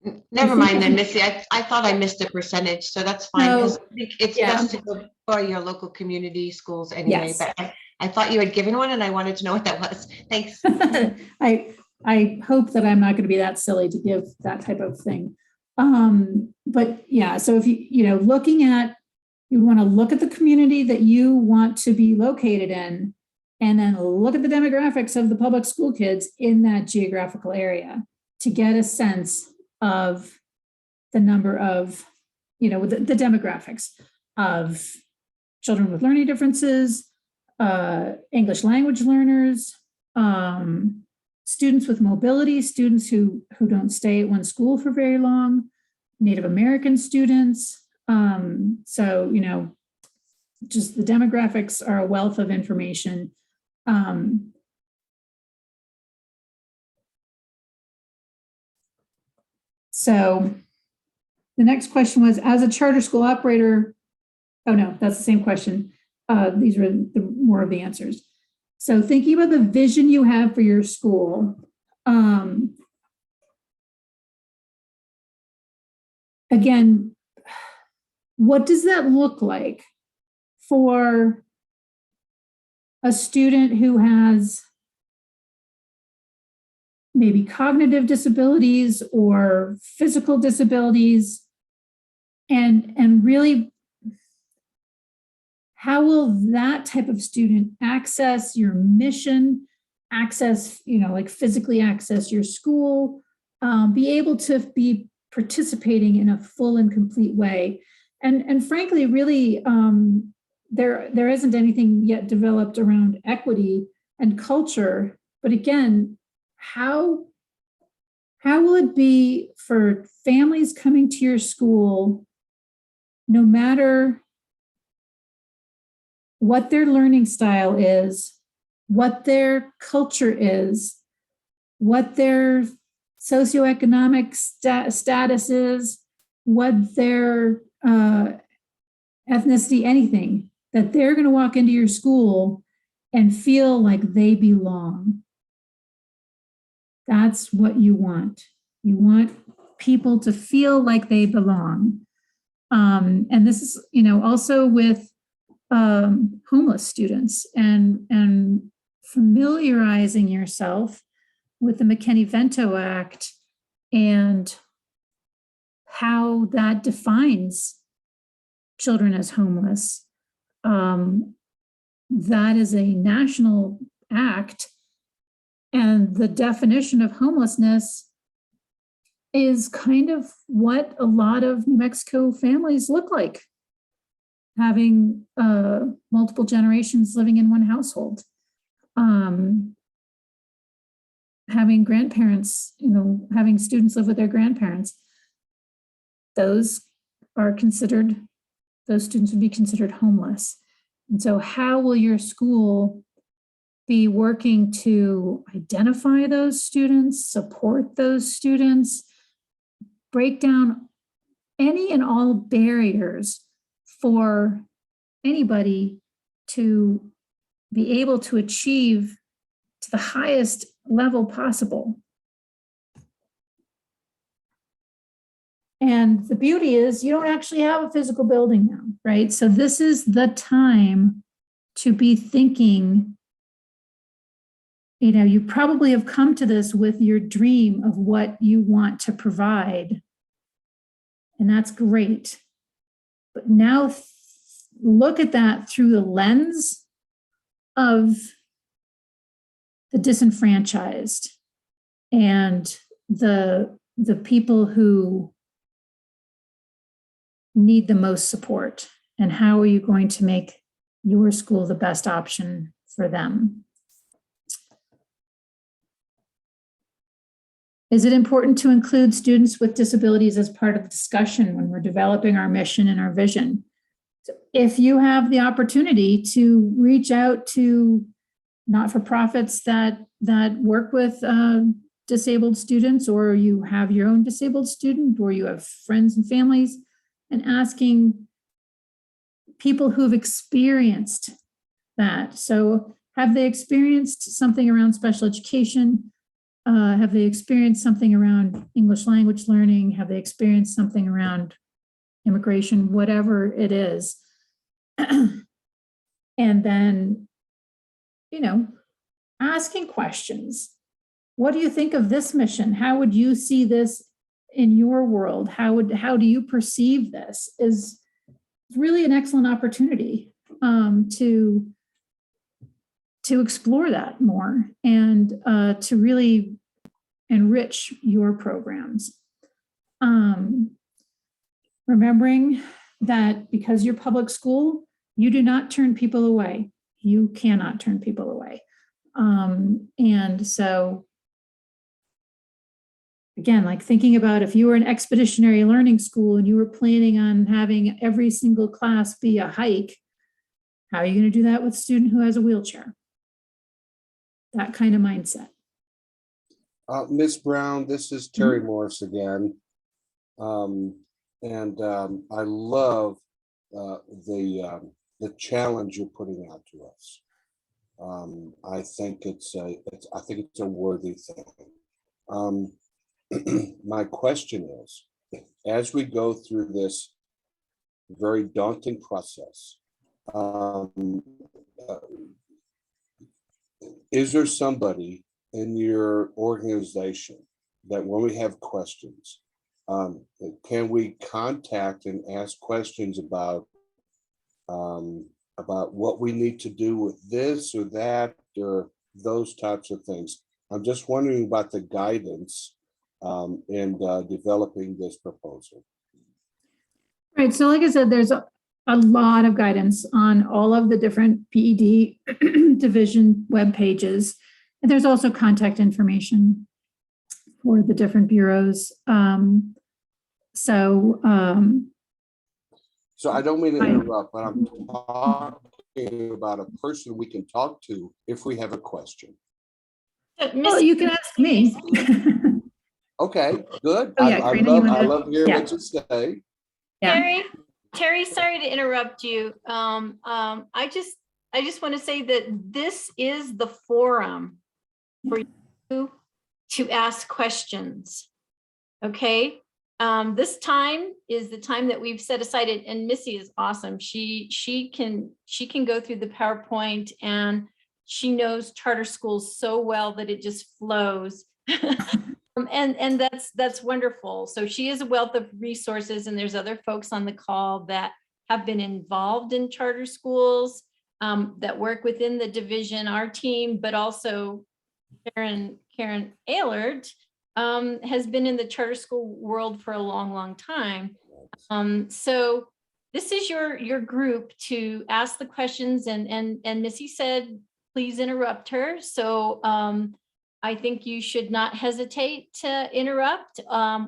Never think mind if then, you- Missy. I thought I missed a percentage, so that's fine, because No, I think it's yeah, best to go for your local community schools anyway. Yes. But I thought you had given one and I wanted to know what that was. Thanks. I hope that I'm not going to be that silly to give that type of thing. But yeah, so if you looking at, you want to look at the community that you want to be located in, and then look at the demographics of the public school kids in that geographical area to get a sense of the number of, the demographics of children with learning differences, English language learners, students with mobility, students who don't stay at one school for very long, Native American students. So, just the demographics are a wealth of information. So the next question was, as a charter school operator, oh no, that's the same question. These are more of the answers. So thinking about the vision you have for your school, again, what does that look like for a student who has maybe cognitive disabilities or physical disabilities, and really, how will that type of student access your mission, access, like physically access your school, be able to be participating in a full and complete way? And frankly, really, there isn't anything yet developed around equity and culture. But again, how will it be for families coming to your school, no matter what their learning style is, what their culture is, what their socioeconomic status is, what their ethnicity, anything, that they're going to walk into your school and feel like they belong? That's what you want. You want people to feel like they belong. And this is, also with homeless students, and familiarizing yourself with the McKinney-Vento Act and how that defines children as homeless. That is a national act, and the definition of homelessness is kind of what a lot of New Mexico families look like, having multiple generations living in one household, having grandparents, having students live with their grandparents. Those students would be considered homeless. And so how will your school be working to identify those students, support those students, break down any and all barriers for anybody to be able to achieve to the highest level possible? And the beauty is you don't actually have a physical building now, right? So this is the time to be thinking, you probably have come to this with your dream of what you want to provide. And that's great. But now look at that through the lens of the disenfranchised and the people who need the most support, and how are you going to make your school the best option for them? Is it important to include students with disabilities as part of the discussion when we're developing our mission and our vision? So if you have the opportunity to reach out to not-for-profits that work with disabled students, or you have your own disabled student, or you have friends and families, and asking people who've experienced that. So have they experienced something around special education? Have they experienced something around English language learning? Have they experienced something around immigration, whatever it is? And then, asking questions. What do you think of this mission? How would you see this in your world? How do you perceive this? Is really an excellent opportunity to explore that more and to really enrich your programs. Remembering that because you're public school, you do not turn people away. You cannot turn people away. And so, again, like thinking about if you were an expeditionary learning school and you were planning on having every single class be a hike, how are you going to do that with a student who has a wheelchair? That kind of mindset. Ms. Brown, this is Terry Morris again. I love the challenge you're putting out to us. I think it's a worthy thing. My question is, as we go through this very daunting process, is there somebody in your organization that when we have questions, can we contact and ask questions about what we need to do with this or that or those types of things? I'm just wondering about the guidance in developing this proposal. Right. So like I said, there's a lot of guidance on all of the different PED division web pages. And there's also contact information for the different bureaus. So I don't mean to interrupt, but I'm talking about a person we can talk to if we have a question. Well, you can ask me. Okay, good. Oh, yeah, Karina, I love hearing what you say. Yeah. Terry, sorry to interrupt you. I just want to say that this is the forum for you to ask questions. Okay. This time is the time that we've set aside, and Missy is awesome. She can go through the PowerPoint, and she knows charter schools so well that it just flows. And that's wonderful. So she is a wealth of resources, and there's other folks on the call that have been involved in charter schools, that work within the division, our team, but also Karen Ehlert has been in the charter school world for a long time. So this is your group to ask the questions, and Missy said, please interrupt her. So I think you should not hesitate to interrupt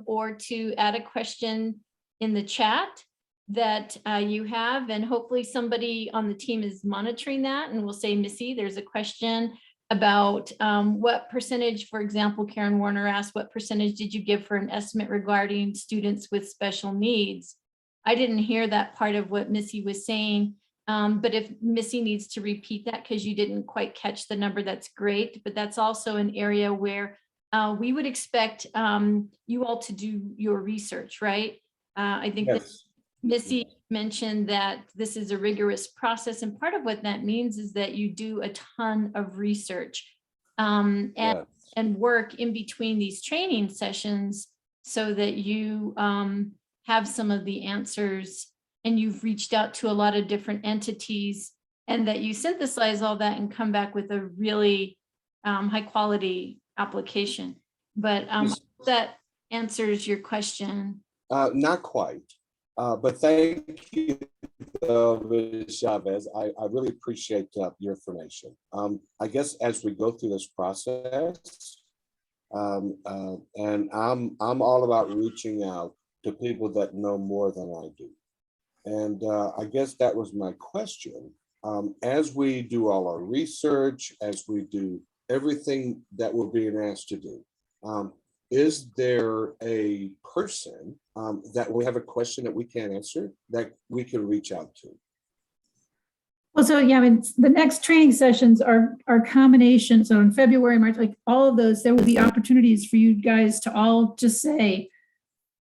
or to add a question in the chat that you have, and hopefully somebody on the team is monitoring that and will say, Missy, there's a question about what percentage, for example, Karen Warner asked, what percentage did you give for an estimate regarding students with special needs? I didn't hear that part of what Missy was saying. But if Missy needs to repeat that because you didn't quite catch the number, that's great. But that's also an area where we would expect you all to do your research, right? I think that Missy mentioned that this is a rigorous process, and part of what that means is that you do a ton of research and work in between these training sessions so that you have some of the answers, and you've reached out to a lot of different entities, and that you synthesize all that and come back with a really high quality application. But that answers your question. Not quite, but thank you, Ms. Chavez. I really appreciate your information. I guess as we go through this process, and I'm all about reaching out to people that know more than I do. And I guess that was my question. As we do all our research, as we do everything that we're being asked to do, is there a person that we have a question that we can't answer that we can reach out to? Well, so yeah, I mean, the next training sessions are combinations. So in February, March, like all of those, there will be opportunities for you guys to all just say,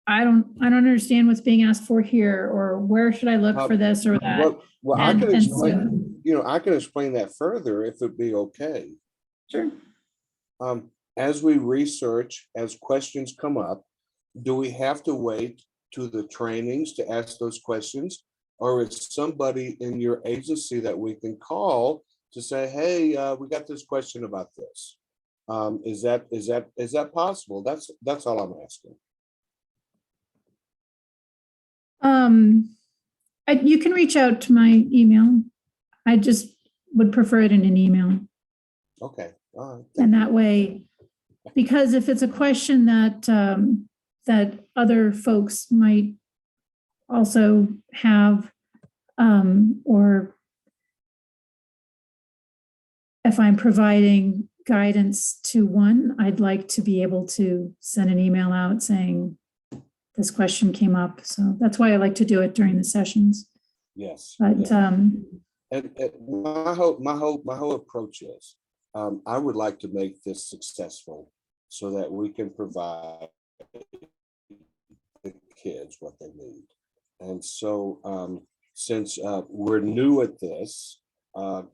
I don't understand what's being asked for here, or where should I look for this or that? Well, I can And explain, I can explain that further if it'd be okay. Sure. As we research, as questions come up, do we have to wait to the trainings to ask those questions? Or is somebody in your agency that we can call to say, hey, we got this question about this? Is that possible? That's all I'm asking. You can reach out to my email. I just would prefer it in an email. Okay. All right. And that way, because if it's a question that that other folks might also have, or if I'm providing guidance to one, I'd like to be able to send an email out saying this question came up. So that's why I like to do it during the sessions. Yes. But yeah. And my whole approach is, I would like to make this successful so that we can provide the kids what they need. And so since we're new at this,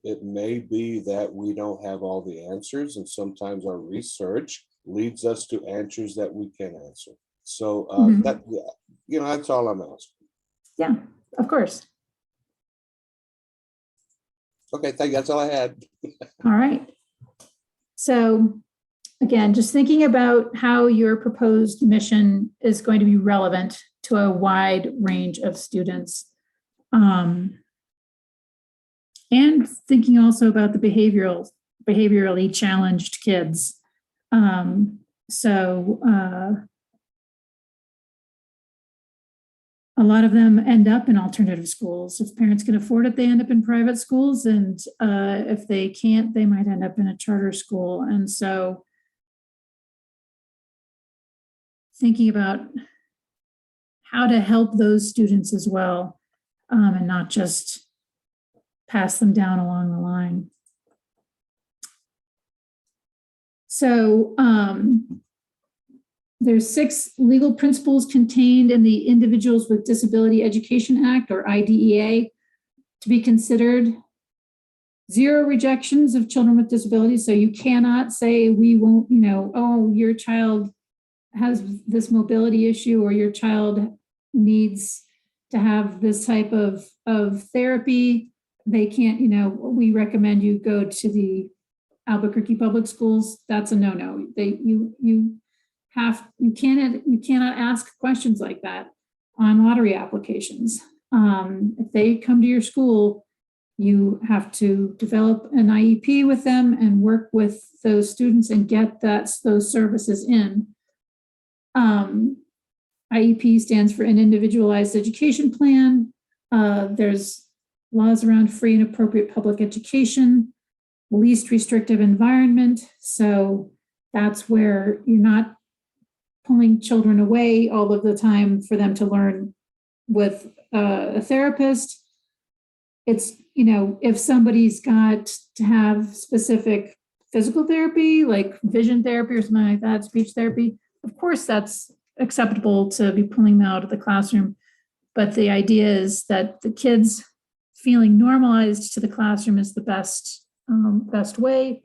it may be that we don't have all the answers, and sometimes our research leads us to answers that we can answer. So that, that's all I'm asking. Yeah, of course. Okay, thank you. That's all I had. All right. So again, just thinking about how your proposed mission is going to be relevant to a wide range of students. And thinking also about the behaviorally challenged kids. A lot of them end up in alternative schools. If parents can afford it, they end up in private schools. And if they can't, they might end up in a charter school. And so thinking about how to help those students as well, and not just pass them down along the line. So there's 6 legal principles contained in the Individuals with Disability Education Act, or IDEA, to be considered. 0 rejections of children with disabilities. So you cannot say we won't, oh, your child has this mobility issue, or your child needs to have this type of therapy. They can't, we recommend you go to the Albuquerque Public Schools. That's a no-no. You cannot ask questions like that on lottery applications. If they come to your school, you have to develop an IEP with them and work with those students and get those services in. IEP stands for an individualized education plan. There's laws around free and appropriate public education, least restrictive environment. So that's where you're not pulling children away all of the time for them to learn with a therapist. It's, if somebody's got to have specific physical therapy, like vision therapy or something like that, speech therapy, of course that's acceptable to be pulling them out of the classroom. But the idea is that the kids feeling normalized to the classroom is the best way.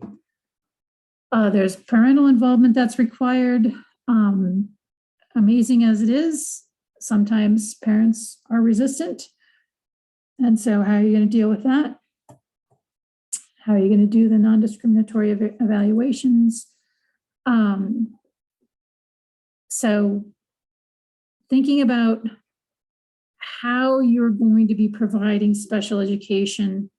There's parental involvement that's required. Amazing as it is, sometimes parents are resistant. And so how are you going to deal with that? How are you going to do the non-discriminatory evaluations? So thinking about how you're going to be providing special education,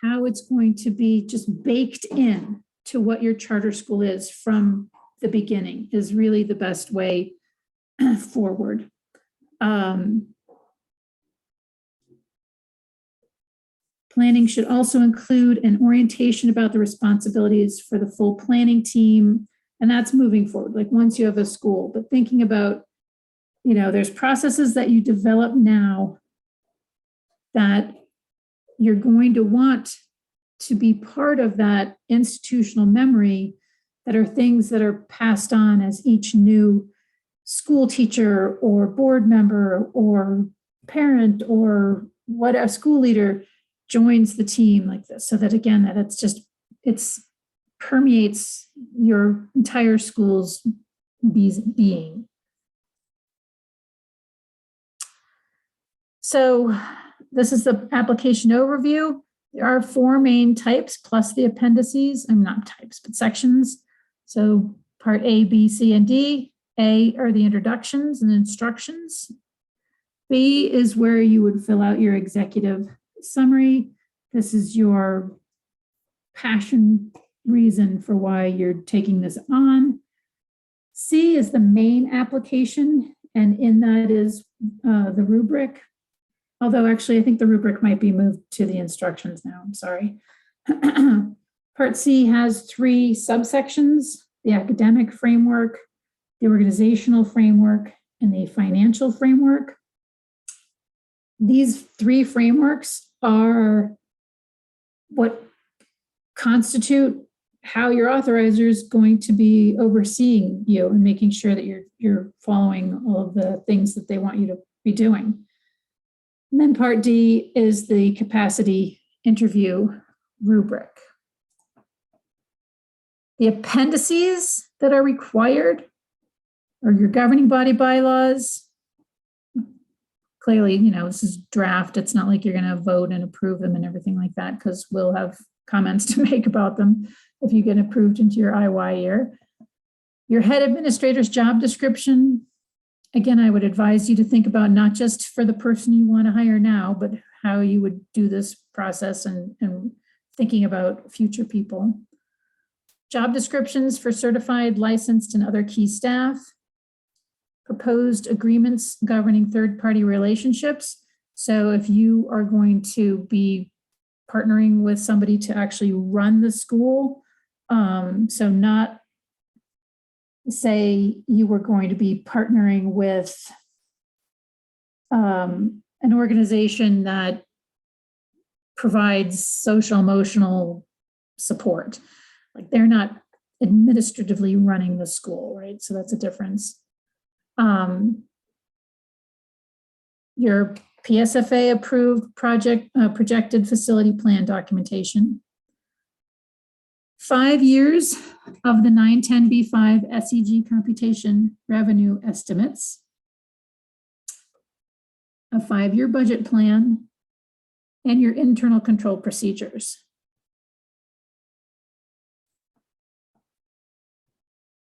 how it's going to be just baked in to what your charter school is from the beginning is really the best way forward. Planning should also include an orientation about the responsibilities for the full planning team, and that's moving forward, like once you have a school, but thinking about, there's processes that you develop now that you're going to want to be part of that institutional memory that are things that are passed on as each new school teacher or board member or parent or what a school leader joins the team like this, so that again, that it's permeates your entire school's being. So this is the application overview. There are 4 main types plus the appendices. I'm not types, but sections. So part A, B, C, and D. A are the introductions and instructions. B is where you would fill out your executive summary. This is your passion reason for why you're taking this on. C is the main application, and in that is the rubric. Although actually, I think the rubric might be moved to the instructions now, I'm sorry. Part C has 3 subsections: the academic framework, the organizational framework, and the financial framework. These 3 frameworks are what constitute how your authorizer is going to be overseeing you and making sure that you're following all of the things that they want you to be doing. And then part D is the capacity interview rubric. The appendices that are required are your governing body bylaws. Clearly, this is draft. It's not like you're going to vote and approve them and everything like that, because we'll have comments to make about them if you get approved into your IY year. Your head administrator's job description. Again, I would advise you to think about not just for the person you want to hire now, but how you would do this process and thinking about future people. Job descriptions for certified, licensed, and other key staff. Proposed agreements governing third-party relationships. So if you are going to be partnering with somebody to actually run the school, so not say you were going to be partnering with an organization that provides social emotional support. Like they're not administratively running the school, right? So that's a difference. Your PSFA approved projected facility plan documentation. 5 years of the 910B5 SEG computation revenue estimates. A 5-year budget plan, and your internal control procedures.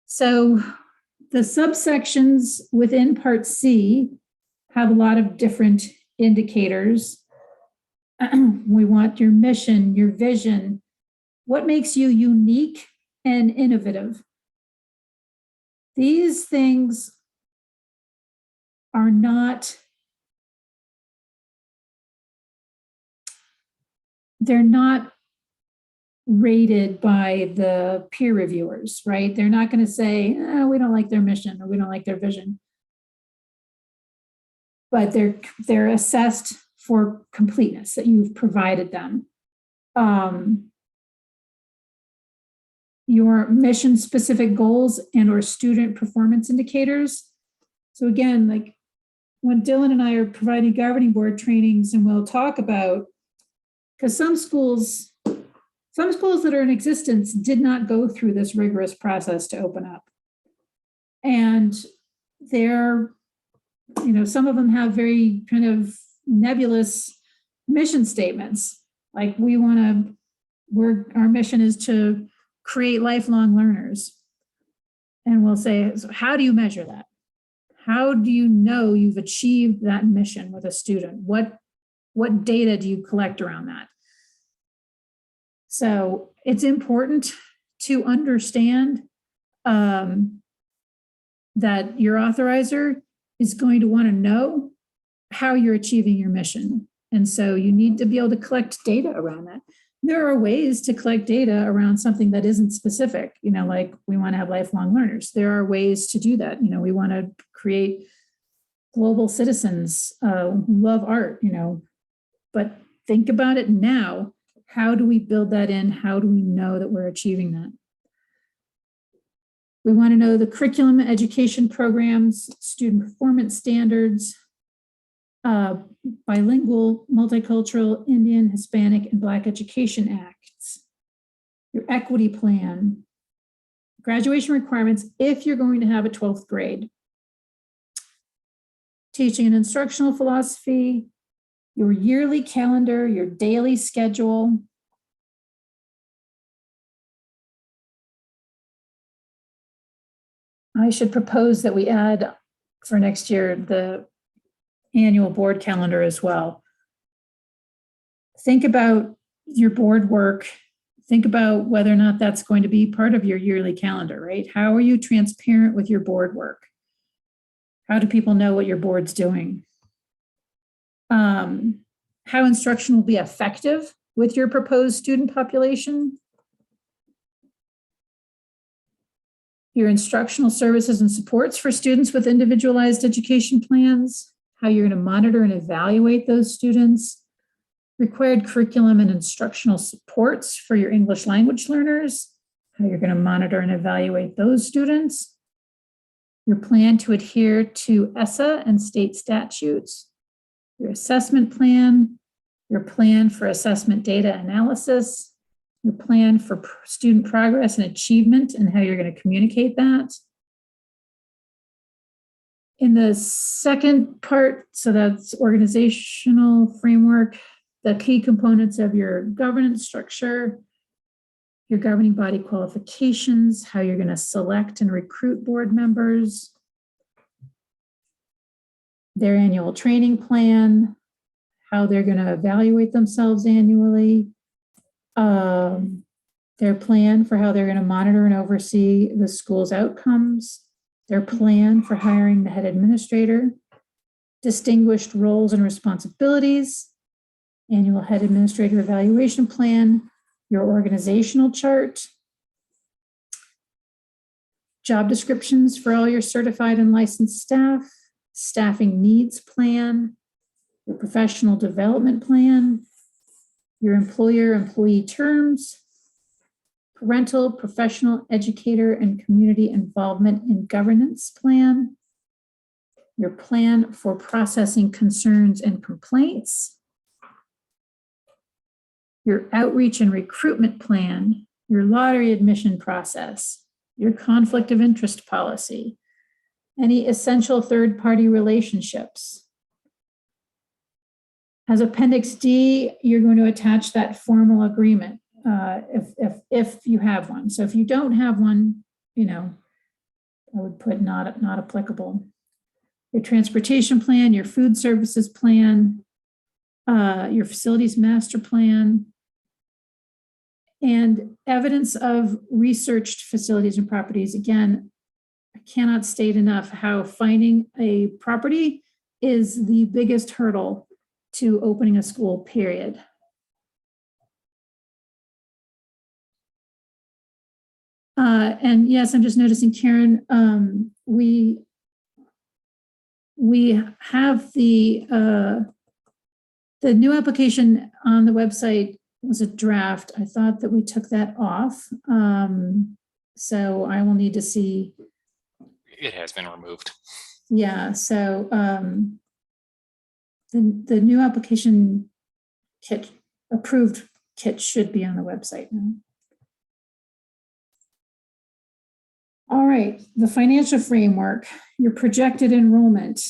So the subsections within Part C have a lot of different indicators. We want your mission, your vision, what makes you unique and innovative. These things are not, they're not rated by the peer reviewers, right? They're not going to say, we don't like their mission or we don't like their vision. But they're assessed for completeness that you've provided them. Your mission-specific goals and or student performance indicators. So again, like when Dylan and I are providing governing board trainings, and we'll talk about, because some schools that are in existence did not go through this rigorous process to open up. And they're, some of them have very kind of nebulous mission statements. Like our mission is to create lifelong learners. And we'll say, so how do you measure that? How do you know you've achieved that mission with a student? What data do you collect around that? So it's important to understand that your authorizer is going to want to know how you're achieving your mission. And so you need to be able to collect data around that. There are ways to collect data around something that isn't specific, like we want to have lifelong learners. There are ways to do that. We want to create global citizens who love art, but think about it now. How do we build that in? How do we know that we're achieving that? We want to know the curriculum, education programs, student performance standards, bilingual, multicultural, Indian, Hispanic, and Black Education Acts, your equity plan, graduation requirements if you're going to have a 12th grade, teaching and instructional philosophy, your yearly calendar, your daily schedule. I should propose that we add for next year the annual board calendar as well. Think about your board work. Think about whether or not that's going to be part of your yearly calendar, right? How are you transparent with your board work? How do people know what your board's doing? How instruction will be effective with your proposed student population? Your instructional services and supports for students with individualized education plans, how you're going to monitor and evaluate those students, required curriculum and instructional supports for your English language learners, how you're going to monitor and evaluate those students, your plan to adhere to ESSA and state statutes, your assessment plan, your plan for assessment data analysis, your plan for student progress and achievement and how you're going to communicate that. In the second part, so that's organizational framework, the key components of your governance structure, your governing body qualifications, how you're going to select and recruit board members, their annual training plan, how they're going to evaluate themselves annually, their plan for how they're going to monitor and oversee the school's outcomes, their plan for hiring the head administrator, distinguished roles and responsibilities, annual head administrator evaluation plan, your organizational chart, job descriptions for all your certified and licensed staff, staffing needs plan, your professional development plan, your employer-employee terms, parental, professional, educator, and community involvement in governance plan, your plan for processing concerns and complaints, your outreach and recruitment plan, your lottery admission process, your conflict of interest policy, any essential third-party relationships. As Appendix D, you're going to attach that formal agreement if you have one. So if you don't have one, I would put not applicable. Your transportation plan, your food services plan, your facilities master plan, and evidence of researched facilities and properties. Again, I cannot state enough how finding a property is the biggest hurdle to opening a school, period. And yes, I'm just noticing, Karen, we have the new application on the website was a draft. I thought that we took that off. So I will need to see. It has been removed. Yeah, so the new application kit, approved kit, should be on the website now. All right, the financial framework, your projected enrollment,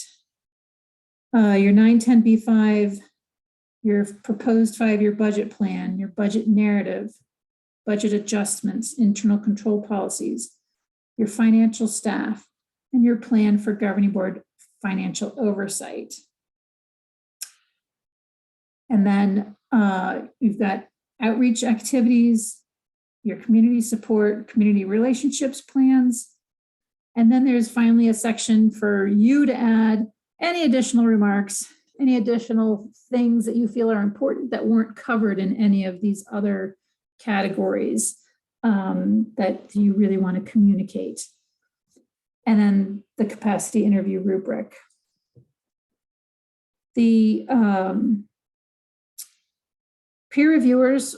your 910B5, your proposed 5-year budget plan, your budget narrative, budget adjustments, internal control policies, your financial staff, and your plan for governing board financial oversight. And then you've got outreach activities, your community support, community relationships plans. And then there's finally a section for you to add any additional remarks, any additional things that you feel are important that weren't covered in any of these other categories that you really want to communicate. And then the capacity interview rubric. The peer reviewers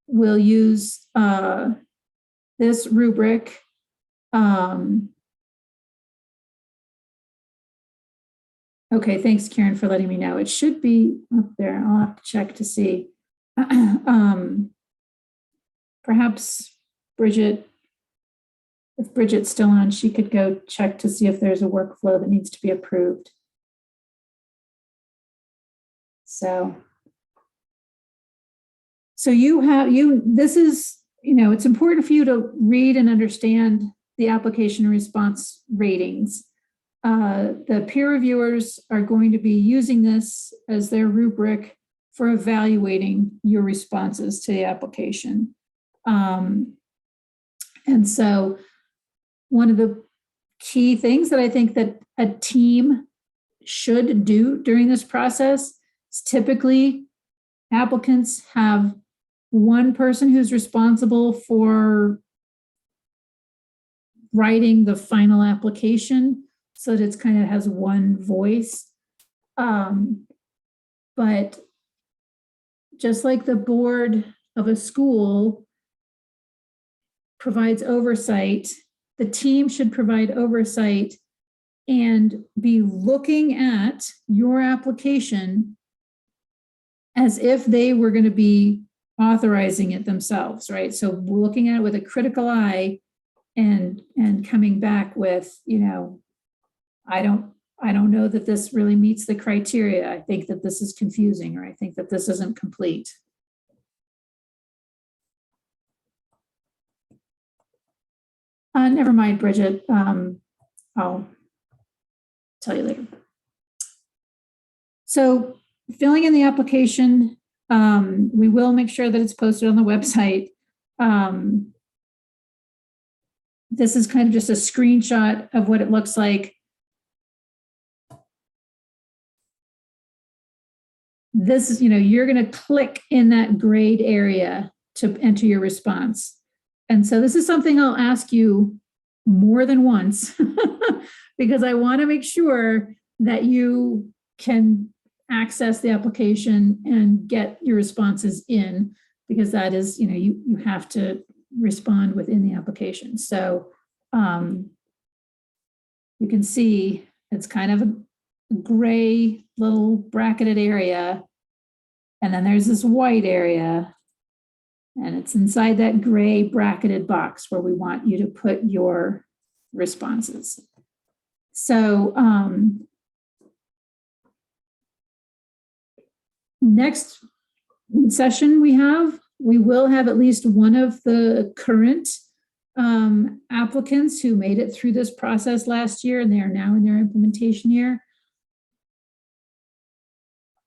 will use this rubric. Okay, thanks, Karen, for letting me know. It should be up there. I'll have to check to see. Perhaps Bridget, if Bridget's still on, she could go check to see if there's a workflow that needs to be approved. So this is, it's important for you to read and understand the application response ratings. The peer reviewers are going to be using this as their rubric for evaluating your responses to the application. And so one of the key things that I think that a team should do during this process is typically applicants have one person who's responsible for writing the final application so that it's kind of has one voice. But just like the board of a school provides oversight, the team should provide oversight and be looking at your application as if they were going to be authorizing it themselves, right? So looking at it with a critical eye and coming back with, I don't know that this really meets the criteria. I think that this is confusing, or I think that this isn't complete. Never mind, Bridget. I'll tell you later. So filling in the application, we will make sure that it's posted on the website. This is kind of just a screenshot of what it looks like. This is, you're going to click in that grayed area to enter your response. And so this is something I'll ask you more than once because I want to make sure that you can access the application and get your responses in, because that is, you have to respond within the application. So you can see it's kind of a gray little bracketed area. And then there's this white area. And it's inside that gray bracketed box where we want you to put your responses. So next session we will have at least one of the current applicants who made it through this process last year, and they are now in their implementation year.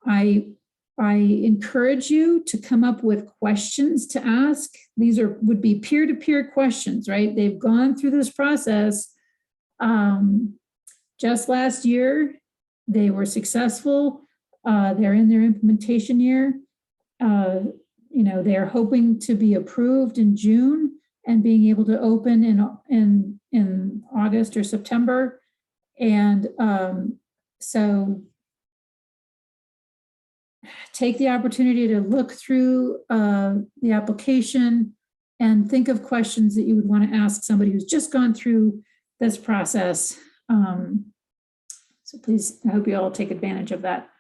I encourage you to come up with questions to ask. These would be peer-to-peer questions, right? They've gone through this process just last year. They were successful. They're in their implementation year. They're hoping to be approved in June and being able to open in August or September. And so take the opportunity to look through the application and think of questions that you would want to ask somebody who's just gone through this process. So please, I hope you all take advantage of that.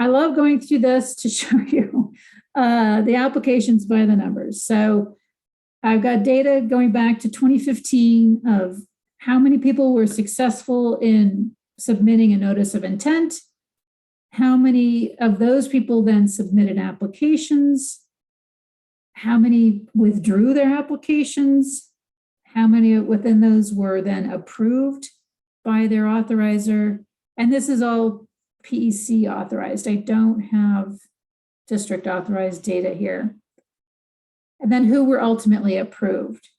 I love going through this to show you the applications by the numbers. So I've got data going back to 2015 of how many people were successful in submitting a notice of intent, how many of those people then submitted applications, how many withdrew their applications, how many within those were then approved by their authorizer. And this is all PEC authorized. I don't have district authorized data here. And then who were ultimately approved.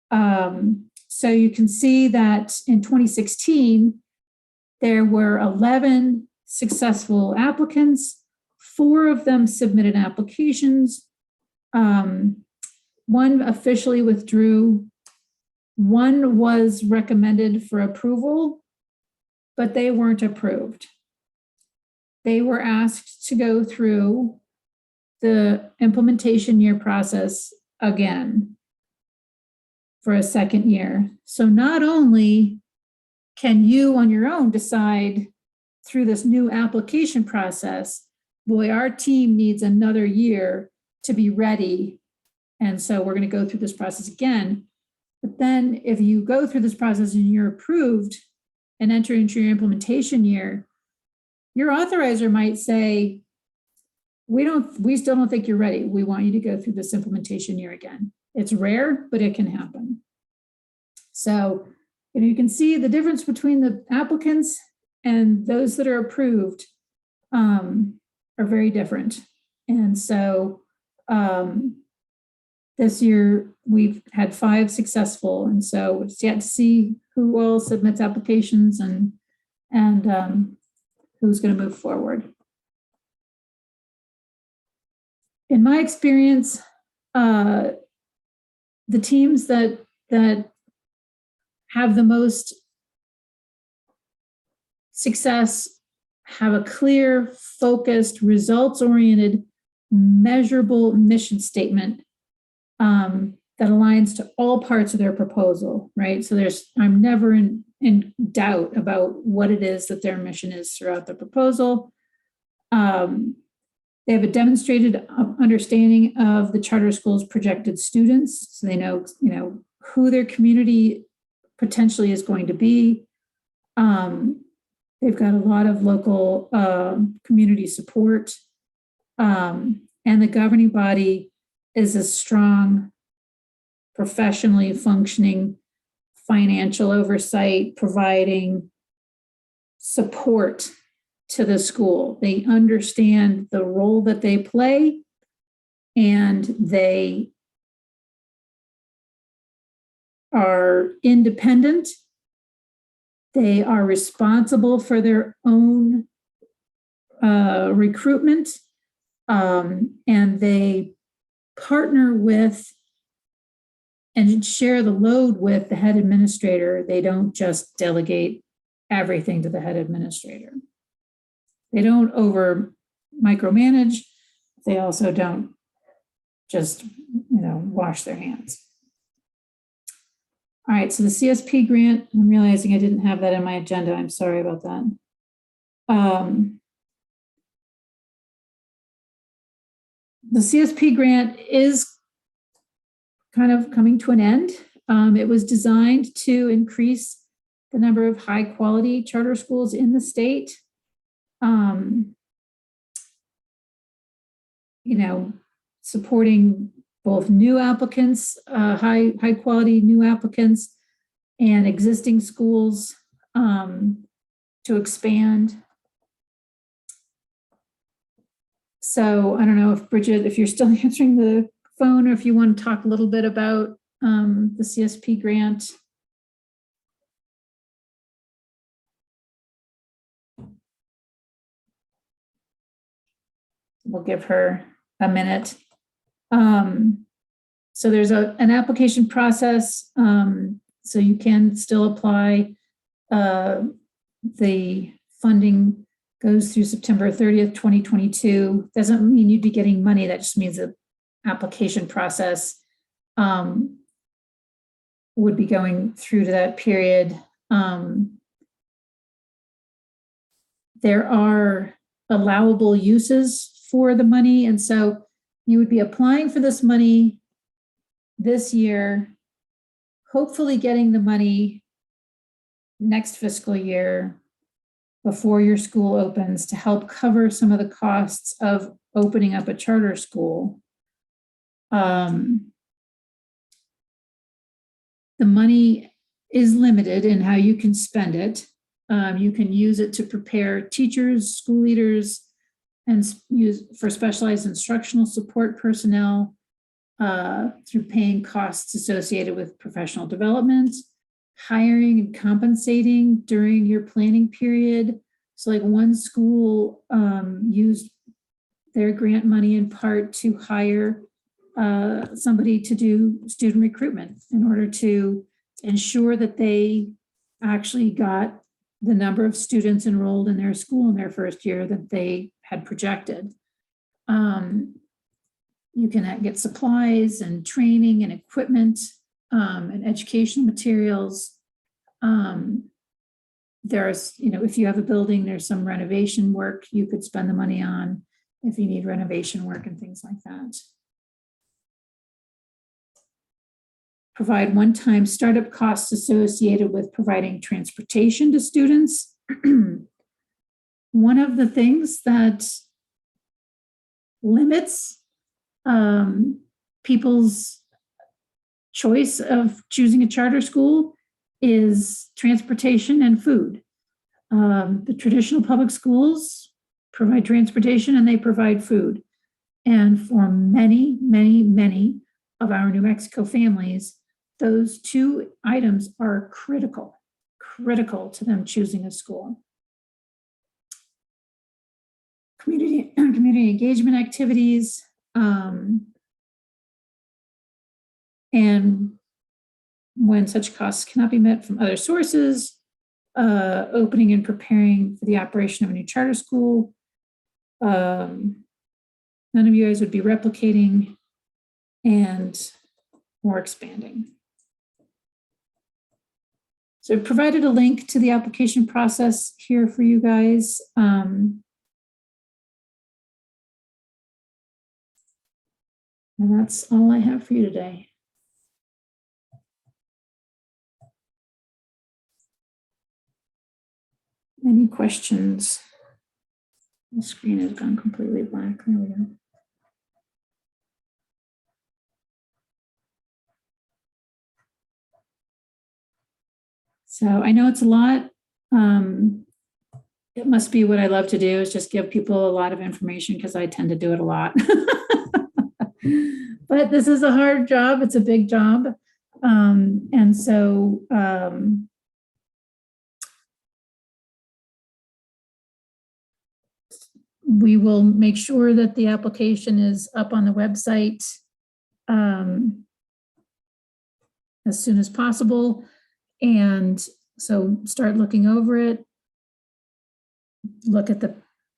So you can see that in 2016, there were 11 successful applicants. 4 of them submitted applications. 1 officially withdrew. 1 was recommended for approval, but they weren't approved. they were asked to go through the implementation year process again for a second year. So not only can you on your own decide through this new application process, boy, our team needs another year to be ready. And so we're going to go through this process again. But then if you go through this process and you're approved and enter into your implementation year, your authorizer might say, we still don't think you're ready. We want you to go through this implementation year again. It's rare, but it can happen. So, you can see the difference between the applicants and those that are approved are very different. And so this year we've had 5 successful. And so it's yet to see who all submits applications and who's going to move forward. In my experience, the teams that have the most success have a clear, focused, results-oriented, measurable mission statement that aligns to all parts of their proposal, right? So I'm never in doubt about what it is that their mission is throughout the proposal. They have a demonstrated understanding of the charter school's projected students, so they know, who their community potentially is going to be. They've got a lot of local community support, and the governing body is a strong, professionally functioning financial oversight, providing support to the school. They understand the role that they play, and they are independent. They are responsible for their own recruitment, and they partner with and share the load with the head administrator. They don't just delegate everything to the head administrator. They don't over micromanage. They also don't just, wash their hands. All right, so the CSP grant, I'm realizing I didn't have that in my agenda. I'm sorry about that. The CSP grant is kind of coming to an end. It was designed to increase the number of high quality charter schools in the state. Supporting both new applicants, high quality new applicants, and existing schools to expand. So I don't know if Bridget, if you're still answering the phone, or if you want to talk a little bit about the CSP grant. We'll give her a minute. So there's an application process, so you can still apply. The funding goes through September 30th, 2022. Doesn't mean you'd be getting money. That just means the application process would be going through to that period. There are allowable uses for the money, and so you would be applying for this money this year, hopefully getting the money next fiscal year before your school opens to help cover some of the costs of opening up a charter school. The money is limited in how you can spend it. You can use it to prepare teachers, school leaders, and use for specialized instructional support personnel through paying costs associated with professional development, hiring and compensating during your planning period. So like one school used their grant money in part to hire somebody to do student recruitment in order to ensure that they actually got the number of students enrolled in their school in their first year that they had projected. You can get supplies and training and equipment and educational materials. There's, if you have a building, there's some renovation work you could spend the money on if you need renovation work and things like that. Provide one-time startup costs associated with providing transportation to students. One of the things that limits people's choice of choosing a charter school is transportation and food. The traditional public schools provide transportation and they provide food. And for many, many, many of our New Mexico families, those two items are critical to them choosing a school. Community engagement activities, and when such costs cannot be met from other sources, opening and preparing for the operation of a new charter school. None of you guys would be replicating or expanding. So I've provided a link to the application process here for you guys. And that's all I have for you today. Any questions? The screen has gone completely black. There we go. So I know it's a lot. It must be what I love to do, is just give people a lot of information because I tend to do it a lot. But this is a hard job. It's a big job. And so we will make sure that the application is up on the website as soon as possible. And so start looking over it. Look at the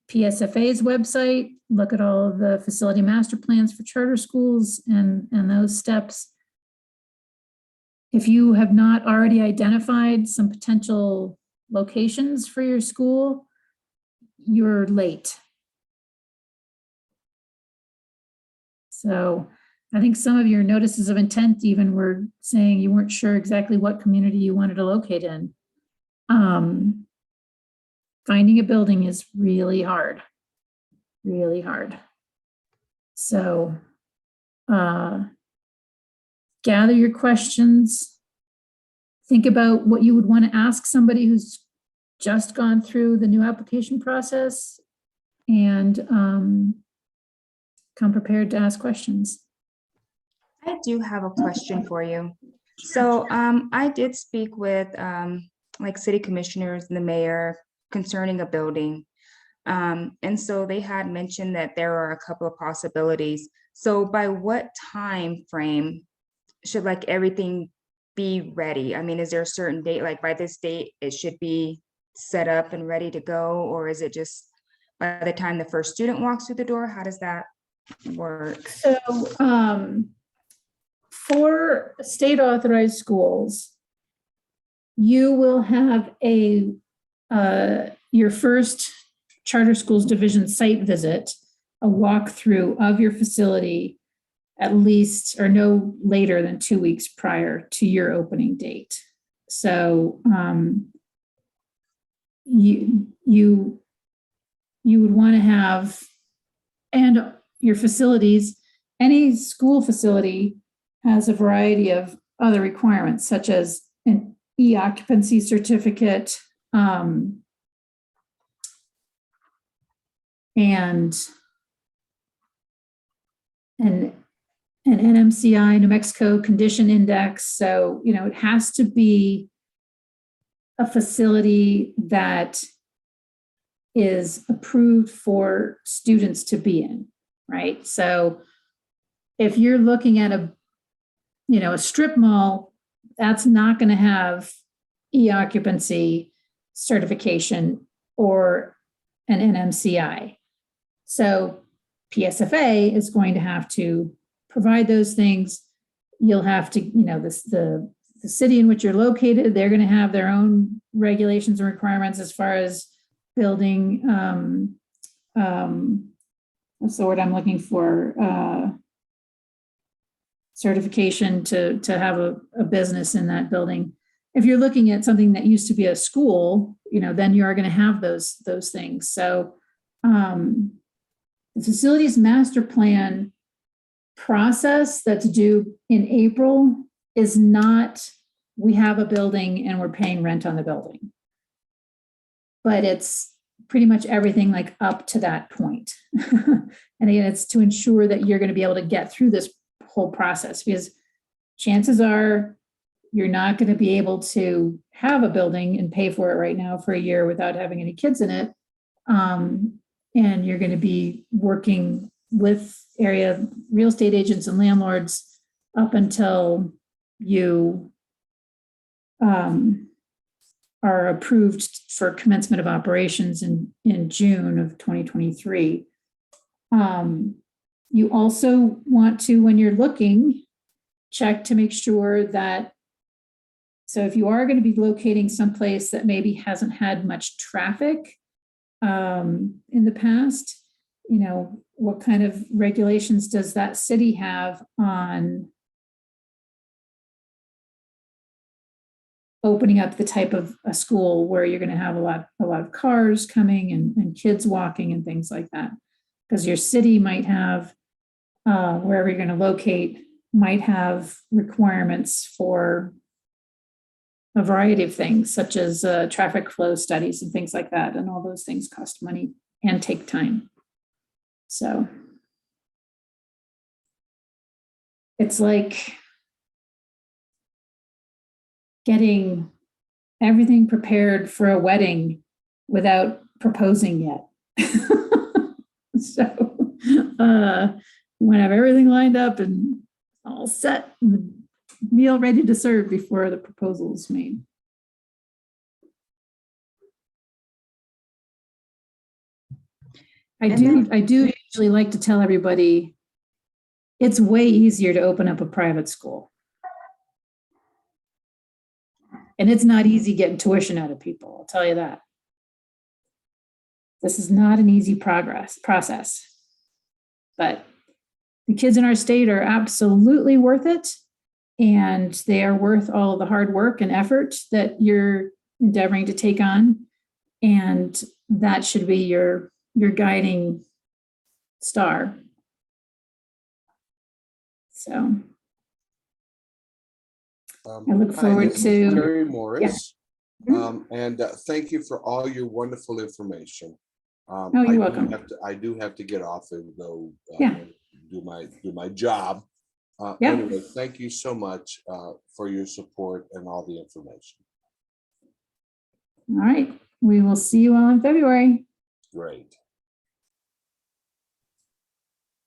PSFA's website, look at all of the facility master plans for charter schools and those steps. If you have not already identified some potential locations for your school, you're late. So I think some of your notices of intent even were saying you weren't sure exactly what community you wanted to locate in. Finding a building is really hard, really hard. So gather your questions. Think about what you would want to ask somebody who's just gone through the new application process, and come prepared to ask questions. I do have a question for you. So I did speak with like city commissioners and the mayor concerning a building. And so they had mentioned that there are a couple of possibilities. So by what time frame should like everything be ready? I mean, is there a certain date, like by this date, it should be set up and ready to go? Or is it just by the time the first student walks through the door? How does that work? So for state authorized schools, you will have your first charter schools division site visit, a walkthrough of your facility at least or no later than 2 weeks prior to your opening date. So you would want to have, and your facilities, any school facility has a variety of other requirements, such as an e-occupancy certificate, and an NMCI, New Mexico Condition Index. So, it has to be a facility that is approved for students to be in, right? So if you're looking at a strip mall, that's not going to have e-occupancy certification or an NMCI. So PSFA is going to have to provide those things. You'll have to, the city in which you're located, they're going to have their own regulations and requirements as far as building, what's the word I'm looking for? Certification to have a business in that building. If you're looking at something that used to be a school, then you are going to have those things. So the facilities master plan process that's due in April is not, we have a building and we're paying rent on the building. But it's pretty much everything like up to that point. And again, it's to ensure that you're going to be able to get through this whole process, because chances are you're not going to be able to have a building and pay for it right now for a year without having any kids in it. And you're going to be working with area real estate agents and landlords up until you are approved for commencement of operations in June of 2023. You also want to, when you're looking, check to make sure that, so if you are going to be locating someplace that maybe hasn't had much traffic in the past, what kind of regulations does that city have on opening up the type of a school where you're going to have a lot of cars coming and kids walking and things like that? Because your city might have, wherever you're going to locate, might have requirements for a variety of things, such as traffic flow studies and things like that. And all those things cost money and take time. So it's like getting everything prepared for a wedding without proposing yet. So you want to have everything lined up and all set, and the meal ready to serve before the proposal is made. I do usually like to tell everybody it's way easier to open up a private school. And it's not easy getting tuition out of people, I'll tell you that. This is not an easy process. But the kids in our state are absolutely worth it. And they are worth all the hard work and effort that you're endeavoring to take on. And that should be your guiding star. So I look forward to Terry Morris. Yeah. And thank you for all your wonderful information. You're welcome. I do have to get off and go do my job. Anyway, thank you so much for your support and all the information. All right. We will see you all in February. Great.